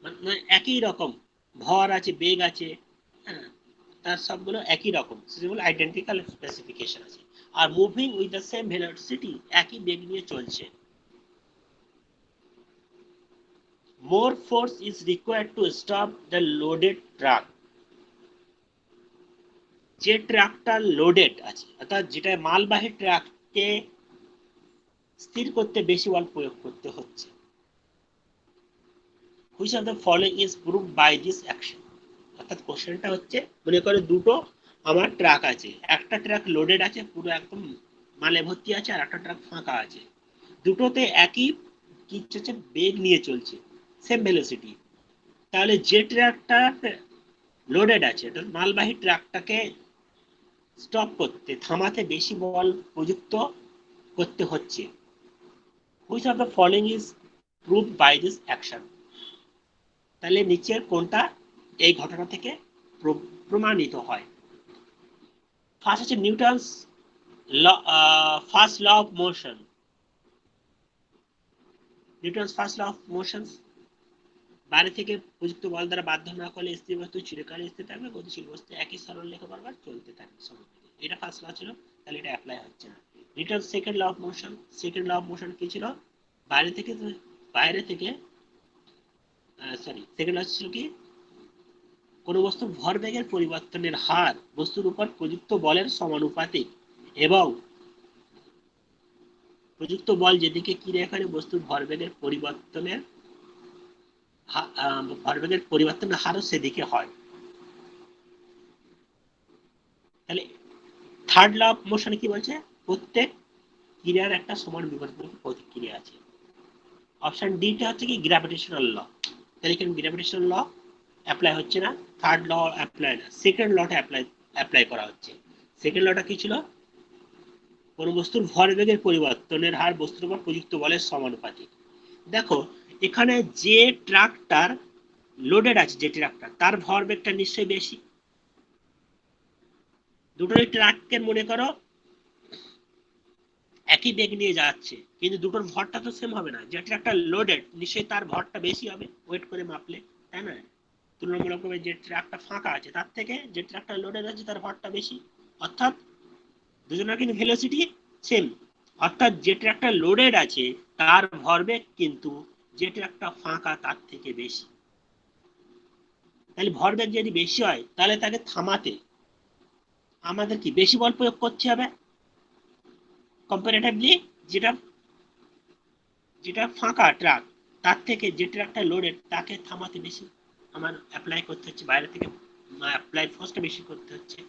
মানে একই রকম ভর আছে, বেগ আছে, হ্যাঁ, তার সবগুলো একই রকম, সেগুলো আইডেন্টিক্যাল স্পেসিফিকেশন আছে, are moving with the same velocity, একই বেগ নিয়ে চলছে। More force is required to stop the loaded truck, যে ট্রাকটা লোডেড আছে অর্থাৎ যেটা মালবাহী ট্রাককে স্থির করতে বেশি বল প্রয়োগ করতে হচ্ছে। which of the following is proved by this action, অর্থাৎ কোশ্চেনটা হচ্ছে মনে করো দুটো আমার ট্রাক আছে, একটা ট্রাক লোডেড আছে পুরো একদম মালে ভর্তি আছে, আর একটা ট্রাক ফাঁকা আছে, দুটোতে একই কি হচ্ছে বেগ নিয়ে চলছে, সেম ভেলোসিটি, তাহলে যে ট্রাকটা লোডেড আছে অর্থাৎ মালবাহী ট্রাকটাকে স্টপ করতে থামাতে বেশি বল প্রযুক্ত করতে হচ্ছে। which of the following is proved by this action, তাহলে নিচের কোনটা এই ঘটনা থেকে প্রমাণিত হয়। ফার্স্ট হচ্ছে Newton's first law of motion, Newton's first law of motion, বাইরে থেকে প্রযুক্ত বল দ্বারা বাধ্য না করলে স্থির বস্তু চিরকালই স্থির থাকবে, গতিশীল বস্তু একই সরলরেখা বরাবর চলতে থাকবে সমবেগে, এটা ফার্স্ট ল ছিল, তাহলে এটা অ্যাপ্লাই হচ্ছে না। Newton's second law of motion, second law of motion কি ছিল, বাইরে থেকে সেকেন্ড ল ছিল কি, কোন বস্তুর ভরবেগের পরিবর্তনের হার বস্তুর উপর প্রযুক্ত বলের সমানুপাতিক, এবং প্রযুক্ত বল যেদিকে ক্রিয়া করে বস্তুর ভরবেগের পরিবর্তনের হারও সেদিকে হয়। তাহলে থার্ড ল অফ মোশন কি বলছে, প্রত্যেক ক্রিয়ার একটা সমান বিপরীত প্রতিক্রিয়া আছে। অপশন ডি টা হচ্ছে কি গ্র্যাভিটেশনাল ল, তাহলে এখানে গ্র্যাভিটেশনাল ল অ্যাপ্লাই হচ্ছে না, থার্ড ল অ্যাপ্লাই না, সেকেন্ড লটা অ্যাপ্লাই করা হচ্ছে। সেকেন্ড লটা কি ছিল, কোন বস্তুর ভরবেগের পরিবর্তনের হার বস্তুর উপর প্রযুক্ত বলের সমানুপাতিক। দেখো এখানে যে ট্রাকটার লোডেড আছে, যে ট্রাকটা তার ভরবেগটা নিশ্চয়ই বেশি, দুটোই ট্রাকের মনে করো একই বেগ নিয়ে যাচ্ছে, কিন্তু দুটোর ভরটা তো সেম হবে না, যে ট্রাকটা লোডেড নিশ্চয়ই তার ভরটা বেশি হবে ওয়েট করে মাপলে, তাই না, তুলনামূলকভাবে যে ট্রাকটা ফাঁকা আছে তার থেকে যে ট্রাকটা লোডেড আছে তার ভরটা বেশি, অর্থাৎ দুজনের কিন্তু ভেলোসিটি সেম, অর্থাৎ যে ট্রাকটা লোডেড আছে তার ভরবেগ কিন্তু যে ট্রাকটা ফাঁকা তার থেকে বেশি। তাহলে ভরবেগ যদি বেশি হয় তাহলে তাকে থামাতে আমাদের কি বেশি বল প্রয়োগ করতে হবে কম্পারেটিভলি, যেটা যেটা ফাঁকা ট্রাক তার থেকে যে ট্রাকটা লোডেড তাকে থামাতে বেশি আমার অ্যাপ্লাই করতে হচ্ছে, বাইরে থেকে অ্যাপ্লাই ফোর্সটা বেশি করতে হচ্ছে,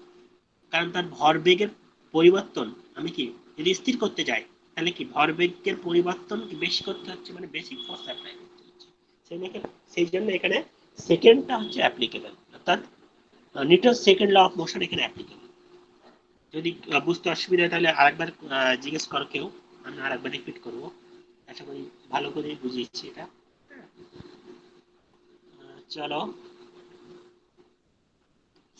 কারণ তার ভরবেগের পরিবর্তন আমি কি যদি স্থির করতে যাই তাহলে কি ভরবেগের পরিবর্তন বেশি করতে হচ্ছে, মানে বেশি ফোর্স অ্যাপ্লাই করতে হচ্ছে, সেই জন্য এখানে সেকেন্ডটা হচ্ছে অ্যাপ্লিকেবল, অর্থাৎ Newton second law of motion এখানে অ্যাপ্লিকেবল। যদি বুঝতে অসুবিধা হয় তাহলে আরেকবার জিজ্ঞেস করো কেউ, আমি আরেকবার রিপিট করবো, আশা করি ভালো করে বুঝিয়েছি এটা। চলো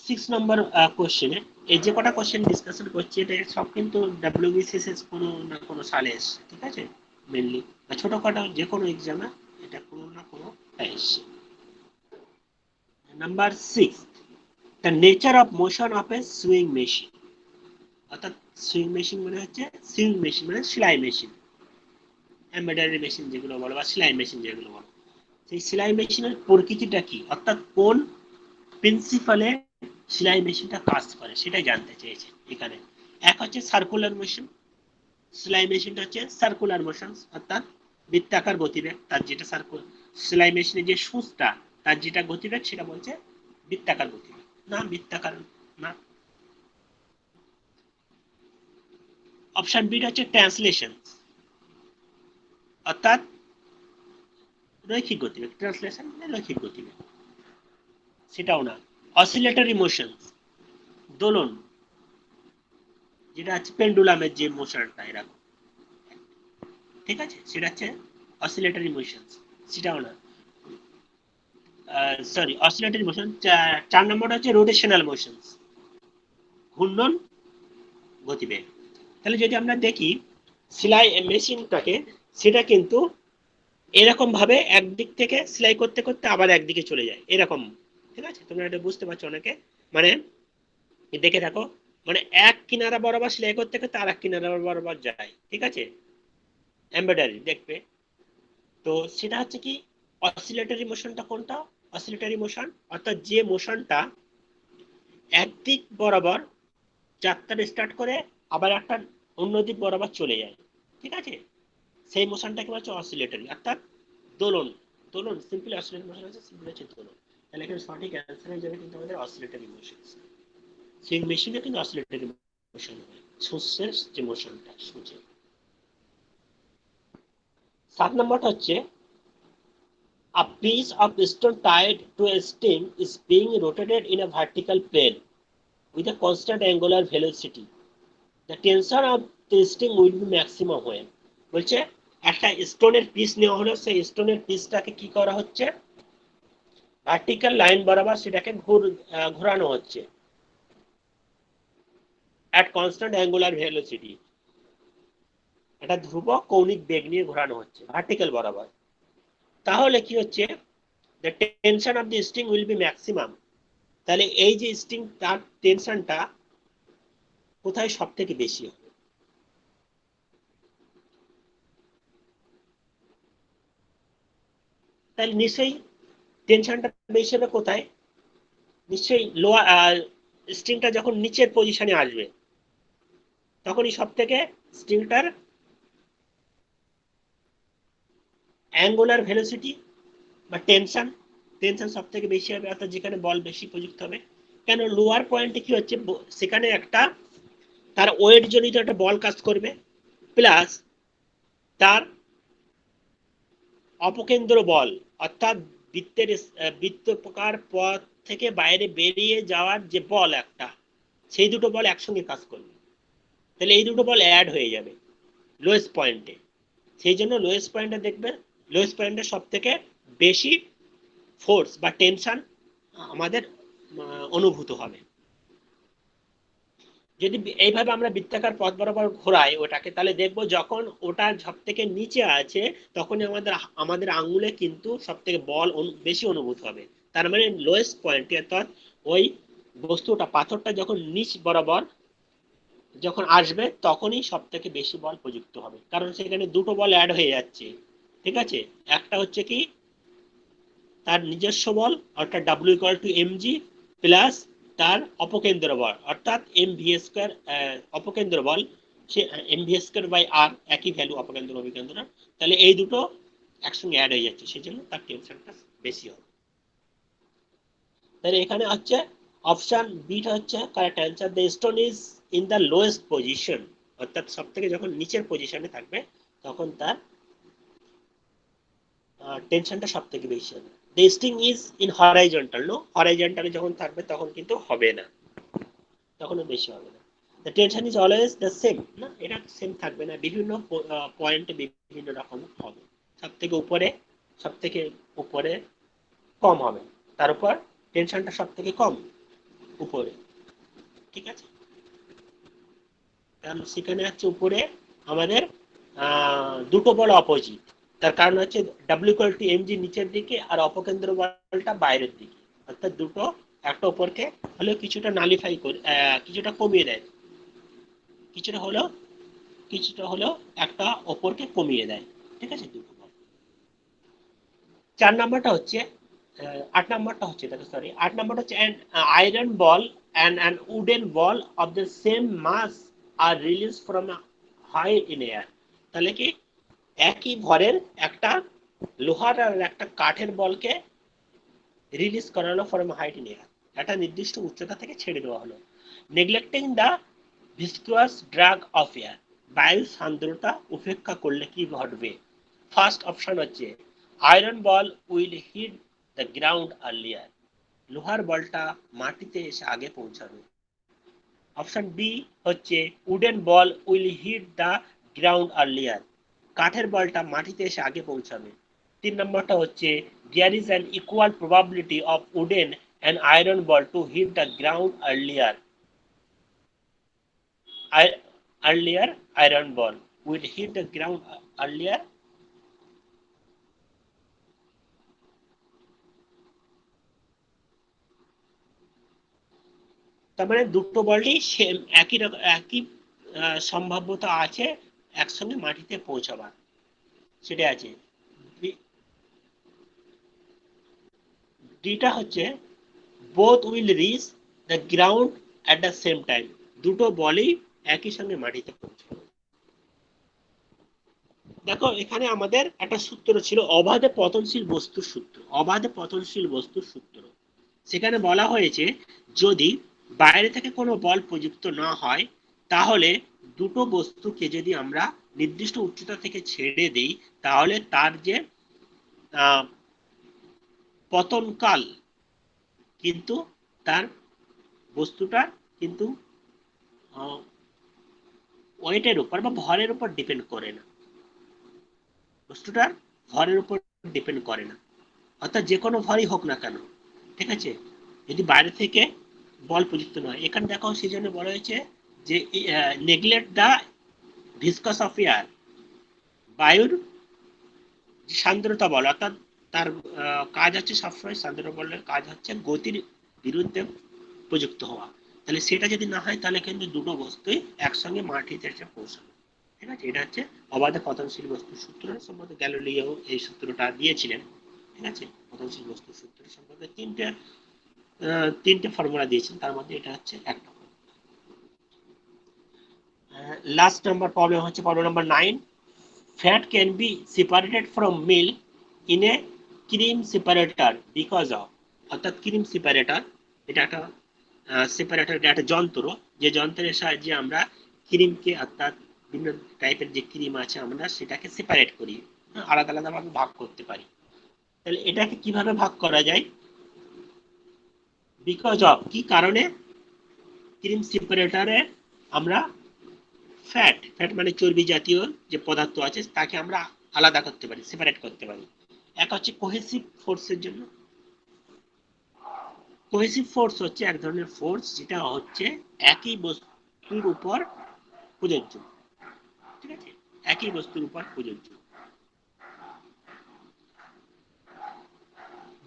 6 নম্বর কোশ্চেনে, এই যে কটা কোশ্চেন ডিসকাশন করছি এটা সব কিন্তু ডাব্লিউবিসিএস কোনো না কোনো সালে এসছে, ঠিক আছে, মেনলি ছোটখাটো যে কোনো এক্সামে এটা কোনো না কোনো এসছে। Number 6, the nature of motion of A sewing machine, অর্থাৎ সুইং মেশিন মানে হচ্ছে সুইং মেশিন মানে সেলাই মেশিন, এমব্রয়ডারি মেশিন যেগুলো বলো বা সেলাই মেশিন যেগুলো বলো, সেই সেলাই মেশিনের প্রকৃতিটা কি, অর্থাৎ কোন প্রিন্সিপালে সেলাই মেশিনটা কাজ করে সেটাই জানতে চেয়েছে এখানে। এক হচ্ছে সার্কুলার মেশিন, সেলাই মেশিনটা হচ্ছে সার্কুলার মোশন, অর্থাৎ বৃত্তাকার গতিবেগ, তার যেটা সেলাই মেশিনের যে সুচটা তার যেটা গতিবেগ সেটা বলছে বৃত্তাকার গতিবেগ, না বৃত্তাকার না। অপশন বি হচ্ছে ট্রান্সলেশন, অর্থাৎ রৈখিক গতিবেগ, ট্রান্সলেশন মানে রৈখিক গতিবেগ, সেটাও না। অসিলেটরি মোশন, দোলন, যেটা হচ্ছে পেন্ডুলামের যে মোশনটা এরকম, ঠিক আছে, সেটা হচ্ছে অসিলেটরি মোশন। সেটাও না, সরি অসিলেটরি মোশন। 4 নম্বরটা হচ্ছে রোটেশনাল মোশন, ঘূর্ণন গতিবেগ। তাহলে যদি আমরা দেখি সেলাই মেশিনটাকে, সেটা কিন্তু এরকম ভাবে একদিক থেকে সেলাই করতে করতে আবার একদিকে চলে যায় এরকম। ঠিক আছে, তোমরা এটা বুঝতে পারছো অনেকে, মানে দেখে থাকো, মানে এক কিনারা বরাবর সেলাই করতে করতে আর এক কিনারা বরাবর যায়। ঠিক আছে, এমব্রয়ডারি দেখবে। তো সেটা হচ্ছে কি অসিলেটরি মোশনটা কোনটা? অসিলেটরি মোশন অর্থাৎ যে মোশনটা একদিক বরাবর যাত্রা স্টার্ট করে আবার একটা অন্য দিক বরাবর চলে যায়। ঠিক আছে, সেই মোশনটাকে বলছে অসিলেটরি, অর্থাৎ দোলন। দোলন সিম্পল অসিলেটরি মোশন আছে, সিম্পল হচ্ছে দোলন। তাহলে এখানে সঠিক অ্যান্সার হয়ে যাবে কিন্তু আমাদের অসিলেটরি মোশন। সুইং মেশিনে কিন্তু অসিলেটরি মোশন হয়, সূচের যে মোশনটা সূচে। 7 নম্বরটা হচ্ছে a piece of stone tied to a string is being rotated in a vertical plane with a constant angular velocity. The tension of the string will be maximum when বলছে একটা স্টোনের piece নেওয়া হলো, সেই স্টোনের পিসটাকে কি করা হচ্ছে, ভার্টিক্যাল লাইন বরাবর সেটাকে ঘোরানো হচ্ছে at constant angular velocity, এটা ধ্রুবক কৌণিক বেগ নিয়ে ঘোরানো হচ্ছে ভার্টিক্যাল বরাবর। তাহলে কি হচ্ছে, the tension of the string will be maximum। তাহলে এই যে স্ট্রিং তার টেনশনটা কোথায় সব থেকে বেশি হবে? তাহলে নিশ্চয়ই টেনশনটা বেশি হবে কোথায়? নিশ্চয়ই লোয়ার স্ট্রিংটা যখন নিচের পজিশনে আসবে তখনই সব থেকে স্ট্রিংটার অ্যাঙ্গুলার ভেলোসিটি বা টেনশন, টেনশন সব থেকে বেশি হবে, অর্থাৎ যেখানে বল বেশি প্রযুক্ত হবে। কেন লোয়ার পয়েন্টে কি হচ্ছে, সেখানে একটা তার ওয়েট জনিত একটা বল কাজ করবে, প্লাস তার অপকেন্দ্র বল, অর্থাৎ বৃত্তের বৃত্তকার পথ থেকে বাইরে বেরিয়ে যাওয়ার যে বল একটা, সেই দুটো বল একসঙ্গে কাজ করবে। তাহলে এই দুটো বল অ্যাড হয়ে যাবে লোয়েস্ট পয়েন্টে। সেই জন্য লোয়েস্ট পয়েন্টে দেখবে, লোয়েস্ট পয়েন্টে সব থেকে বেশি ফোর্স বা টেনশন আমাদের অনুভূত হবে। যদি এইভাবে আমরা বৃত্তাকার পথ বরাবর ঘোরাই ওটাকে, তাহলে দেখবো যখন ওটা সব থেকে নিচে আছে তখনই আমাদের আমাদের আঙুলে কিন্তু সব থেকে বল বেশি অনুভূত হবে। তার মানে লোয়েস্ট পয়েন্টে, অর্থাৎ ওই বস্তুটা পাথরটা যখন নিচ বরাবর যখন আসবে তখনই সব থেকে বেশি বল প্রযুক্ত হবে, কারণ সেখানে দুটো বল অ্যাড হয়ে যাচ্ছে। ঠিক আছে, একটা হচ্ছে কি তার নিজস্ব বল অর্থাৎ W equal to M G, plus তার অপকেন্দ্র বল অর্থাৎ এম ভি স্কোয়ার, অপকেন্দ্র বল সে M V square by R, একই ভ্যালু অপকেন্দ্র অভিকেন্দ্র। তাহলে এই দুটো একসঙ্গে অ্যাড হয়ে যাচ্ছে, সেই জন্য তার টেনশনটা বেশি হবে। তাহলে এখানে হচ্ছে অপশন বিটা হচ্ছে correct answer. The stone is in the lowest position, অর্থাৎ সব থেকে যখন নিচের পজিশনে থাকবে তখন তার টেনশনটা সব থেকে বেশি হবে। The string is in horizontal, no হরাইজন্টালে যখন থাকবে তখন কিন্তু হবে না, তখনও বেশি হবে না। The tension is always the same, না এটা সেম থাকবে না, বিভিন্ন পয়েন্টে বিভিন্ন রকম হবে। সব থেকে উপরে, সব থেকে উপরে কম হবে, তার উপর টেনশনটা সব থেকে কম উপরে। ঠিক আছে, কারণ সেখানে হচ্ছে উপরে আমাদের দুটো বল অপোজিট, তার কারণ হচ্ছে W equal to M G নিচের দিকে আর অপকেন্দ্র বলটা বাইরের দিকে, অর্থাৎ দুটো একটা উপরকে হলেও কিছুটা নালিফাই করে কিছুটা কমিয়ে দেয়, কিছুটা হলেও কিছুটা হলেও একটা ওপরকে কমিয়ে দেয়। ঠিক আছে, দুটো বল। 4 নম্বরটা হচ্ছে 8 নম্বরটা হচ্ছে দেখো, সরি 8 নম্বরটা হচ্ছে an iron ball and an wooden ball of the same mass are released from a high in air। তাহলে কি একই ভরের একটা লোহার আর একটা কাঠের বলকে রিলিজ করা হলো ফ্রম হাইট ইন এয়ার, একটা নির্দিষ্ট উচ্চতা থেকে ছেড়ে দেওয়া হলো। Neglecting the viscous drag of air, বায়ু সান্দ্রতা উপেক্ষা করলে কি ঘটবে? ফার্স্ট অপশন হচ্ছে iron ball will hit the ground earlier, লোহার বলটা মাটিতে এসে আগে পৌঁছাবে। অপশন বি হচ্ছে wooden ball will hit the ground earlier, কাঠের বলটা মাটিতে এসে আগে পৌঁছাবে। 3 নম্বরটা হচ্ছে there is an equal probability of wooden and iron ball to hit the ground earlier iron ball will hit the ground earlier. তার মানে দুটো বলই সেম একই সম্ভাব্যতা আছে একসঙ্গে মাটিতে পৌঁছাবার, সেটা আছে। ডিটা হচ্ছে both will reach the ground at the same time, দুটো বলই একই সঙ্গে মাটিতে পৌঁছাবে। দেখো এখানে আমাদের একটা সূত্র ছিল অবাধে পতনশীল বস্তুর সূত্র, অবাধে পতনশীল বস্তুর সূত্র। সেখানে বলা হয়েছে যদি বাইরে থেকে কোনো বল প্রযুক্ত না হয় তাহলে দুটো বস্তুকে যদি আমরা নির্দিষ্ট উচ্চতা থেকে ছেড়ে দেই তাহলে তার যে পতনকাল কিন্তু তার বস্তুটা কিন্তু ওয়েটের উপর বা ভরের উপর ডিপেন্ড করে না, বস্তুটার ভরের উপর ডিপেন্ড করে না, অর্থাৎ যে কোনো ভরই হোক না কেন, ঠিক আছে, যদি বাইরে থেকে বল প্রযুক্ত নয়। এখানে দেখো সেই জন্য বলা হয়েছে যে neglect the viscous of air, বায়ুর সান্দ্রতা বল, অর্থাৎ তার কাজ হচ্ছে সবসময় সান্দ্রতা বলের কাজ হচ্ছে গতির বিরুদ্ধে প্রযুক্ত হওয়া। তাহলে সেটা যদি না হয় তাহলে কিন্তু দুটো বস্তুই একসঙ্গে মাটিতে এসে পৌঁছাবে, ঠিক আছে। এটা হচ্ছে অবাধে পতনশীল বস্তুর সূত্র সম্বন্ধে গ্যালিলিও এই সূত্রটা দিয়েছিলেন, ঠিক আছে। পতনশীল বস্তুর সূত্র সম্বন্ধে তিনটে ফর্মুলা দিয়েছেন, তার মধ্যে এটা হচ্ছে একটা। লাস্ট নাম্বার প্রবলেম হচ্ছে problem number 9, fat can be separated from milk in a cream separator because of, অর্থাৎ ক্রিম সেপারেটর এটা একটা সেপারেটর, এটা একটা যন্ত্র, যে যন্ত্রের সাহায্যে আমরা ক্রিমকে, অর্থাৎ বিভিন্ন টাইপের যে ক্রিম আছে আমরা সেটাকে সেপারেট করি, আলাদা আলাদা ভাবে ভাগ করতে পারি। তাহলে এটাকে কিভাবে ভাগ করা যায়? বিকজ অফ, কি কারণে ক্রিম সেপারেটরে আমরা ফ্যাট মানে চর্বি জাতীয় যে পদার্থ আছে তাকে আমরা আলাদা করতে পারি, সেপারেট করতে পারি। এক হচ্ছে কোহেসিভ ফোর্সের জন্য। কোহেসিভ ফোর্স হচ্ছে এক ধরনের ফোর্স যেটা হচ্ছে একই বস্তুর উপর প্রযোজ্য, ঠিক আছে, একই বস্তুর উপর প্রযোজ্য।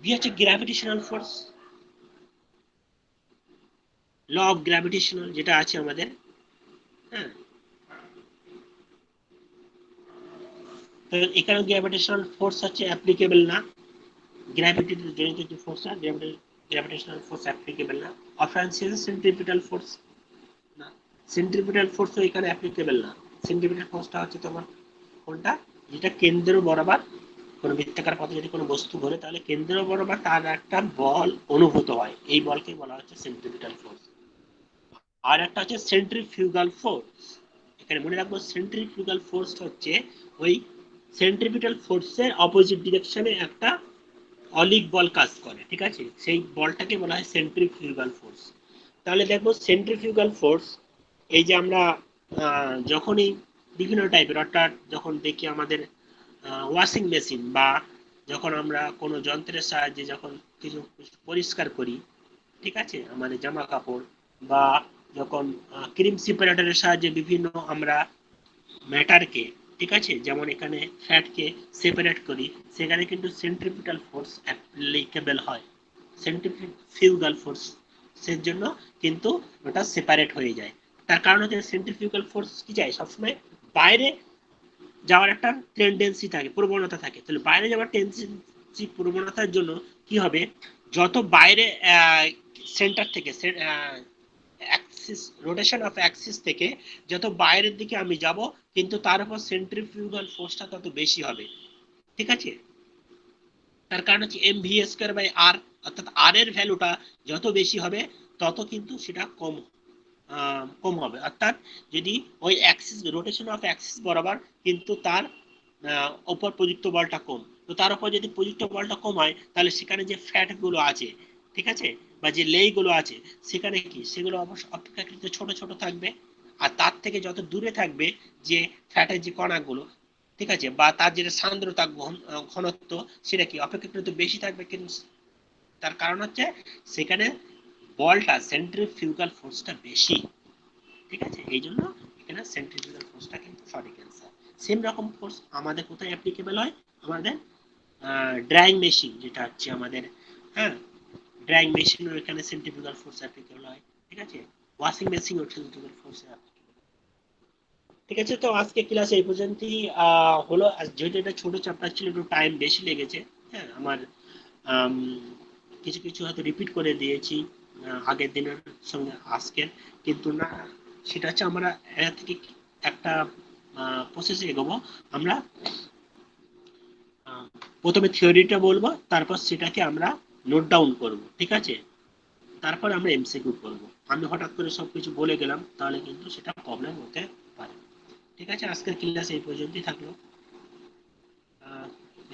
বি হচ্ছে gravitational force, law of gravitational যেটা আছে আমাদের, হ্যাঁ। তো এখানে গ্র্যাভিটেশনাল ফোর্স হচ্ছে অ্যাপ্লিকেবল না, গ্র্যাভিটির জনিত যে ফোর্স না, গ্র্যাভিটেশনাল ফোর্স অ্যাপ্লিকেবল না। অফেন্সিভ সেন্ট্রিপিটাল ফোর্স না, সেন্ট্রিপিটাল ফোর্সও এখানে অ্যাপ্লিকেবল না। সেন্ট্রিপিটাল ফোর্সটা হচ্ছে তোমার কোনটা, যেটা কেন্দ্র বরাবর কোনো বৃত্তাকার পথে যদি কোনো বস্তু ঘোরে তাহলে কেন্দ্র বরাবর তার একটা বল অনুভূত হয়, এই বলকে বলা হচ্ছে সেন্ট্রিপিটাল ফোর্স। আর একটা হচ্ছে সেন্ট্রিফিউগাল ফোর্স। এখানে মনে রাখবো সেন্ট্রিফিউগাল ফোর্স হচ্ছে ওই সেন্ট্রিপিটাল ফোর্সের অপোজিট ডিরেকশনে একটা অলিক বল কাজ করে, ঠিক আছে, সেই বলটাকে বলা হয় সেন্ট্রিফিউগাল ফোর্স। তাহলে দেখবো সেন্ট্রিফিউগাল ফোর্স, এই যে আমরা যখনই বিভিন্ন টাইপের, অর্থাৎ যখন দেখি আমাদের ওয়াশিং মেশিন বা যখন আমরা কোনো যন্ত্রের সাহায্যে যখন কিছু পরিষ্কার করি, ঠিক আছে, আমাদের জামা কাপড়, বা যখন ক্রিম সেপারেটরের সাহায্যে বিভিন্ন আমরা ম্যাটারকে, ঠিক আছে, যেমন এখানে ফ্যাটকে সেপারেট করি, সেখানে কিন্তু সেন্ট্রিপিটাল ফোর্স অ্যাপ্লিকেবল হয়। সেন্ট্রিফিউগাল ফোর্স এর জন্য কিন্তু ওটা সেপারেট হয়ে যায়। তার কারণ হচ্ছে সেন্ট্রিফিউগাল ফোর্স কি চাই, সবসময় বাইরে যাওয়ার একটা টেন্ডেন্সি থাকে, প্রবণতা থাকে। তাহলে বাইরে যাওয়ার টেন্ডেন্সি প্রবণতার জন্য কি হবে, যত বাইরে সেন্টার থেকে অ্যাক্সিস, রোটেশন অফ অ্যাক্সিস থেকে যত বাইরের দিকে আমি যাব কিন্তু তার উপর সেন্ট্রিফিউগাল ফোর্সটা তত বেশি হবে, ঠিক আছে। তার কারণ হচ্ছে mv স্কয়ার বাই r, অর্থাৎ r এর ভ্যালুটা যত বেশি হবে তত কিন্তু সেটা কম হবে। অর্থাৎ যদি ওই অ্যাক্সিস, রোটেশন অফ অ্যাক্সিস বরাবর কিন্তু তার উপর প্রযুক্ত বলটা কম, তো তার উপর যদি প্রযুক্ত বলটা কম হয় তাহলে সেখানে যে ফ্যাট গুলো আছে, ঠিক আছে, বা যে লেই গুলো আছে সেখানে কি, সেগুলো অবশ্য অপেক্ষাকৃত ছোট ছোট থাকবে। আর তার থেকে যত দূরে থাকবে যে ফ্যাটের যে কণাগুলো, ঠিক আছে, বা তার যেটা সান্দ্রতা ঘনত্ব সেটা কি অপেক্ষাকৃত বেশি থাকবে, কিন্তু তার কারণ হচ্ছে সেখানে বলটা সেন্ট্রিফিউগাল ফোর্সটা বেশি। ঠিক আছে, এই জন্য এখানে সেন্ট্রিফিউগাল ফোর্সটা কিন্তু সঠিক অ্যান্সার। সেম রকম ফোর্স আমাদের কোথায় অ্যাপ্লিকেবল হয়, আমাদের ড্রাইং মেশিন যেটা হচ্ছে আমাদের, হ্যাঁ, ড্রাইং মেশিনের এখানে সেন্ট্রিফিউগাল ফোর্স অ্যাপ্লিকেবল হয়। ঠিক আছে, ওয়াশিং মেশিন ও সেন্ট্রিফিউগাল ফোর্স অ্যাপ্লিকেবল। ঠিক আছে, তো আজকে ক্লাস এই পর্যন্তই হলো। আর যেহেতু এটা ছোট চ্যাপ্টার ছিল, একটু টাইম বেশি লেগেছে। হ্যাঁ, আমার আম, কিছু কিছু হয়তো রিপিট করে দিয়েছি আগের দিনের সঙ্গে আজকের, কিন্তু না, সেটা হচ্ছে আমরা এর থেকে একটা প্রসেসে এগোবো। আমরা প্রথমে থিওরিটা বলবো, তারপর সেটাকে আমরা নোট ডাউন করব। ঠিক আছে, তারপর আমরা এমসিকিউ করব। আমি হঠাৎ করে সবকিছু বলে গেলাম, তাহলে কিন্তু সেটা প্রবলেম হতে পারে। ঠিক আছে, আজকের ক্লাস এই পর্যন্তই থাকলো।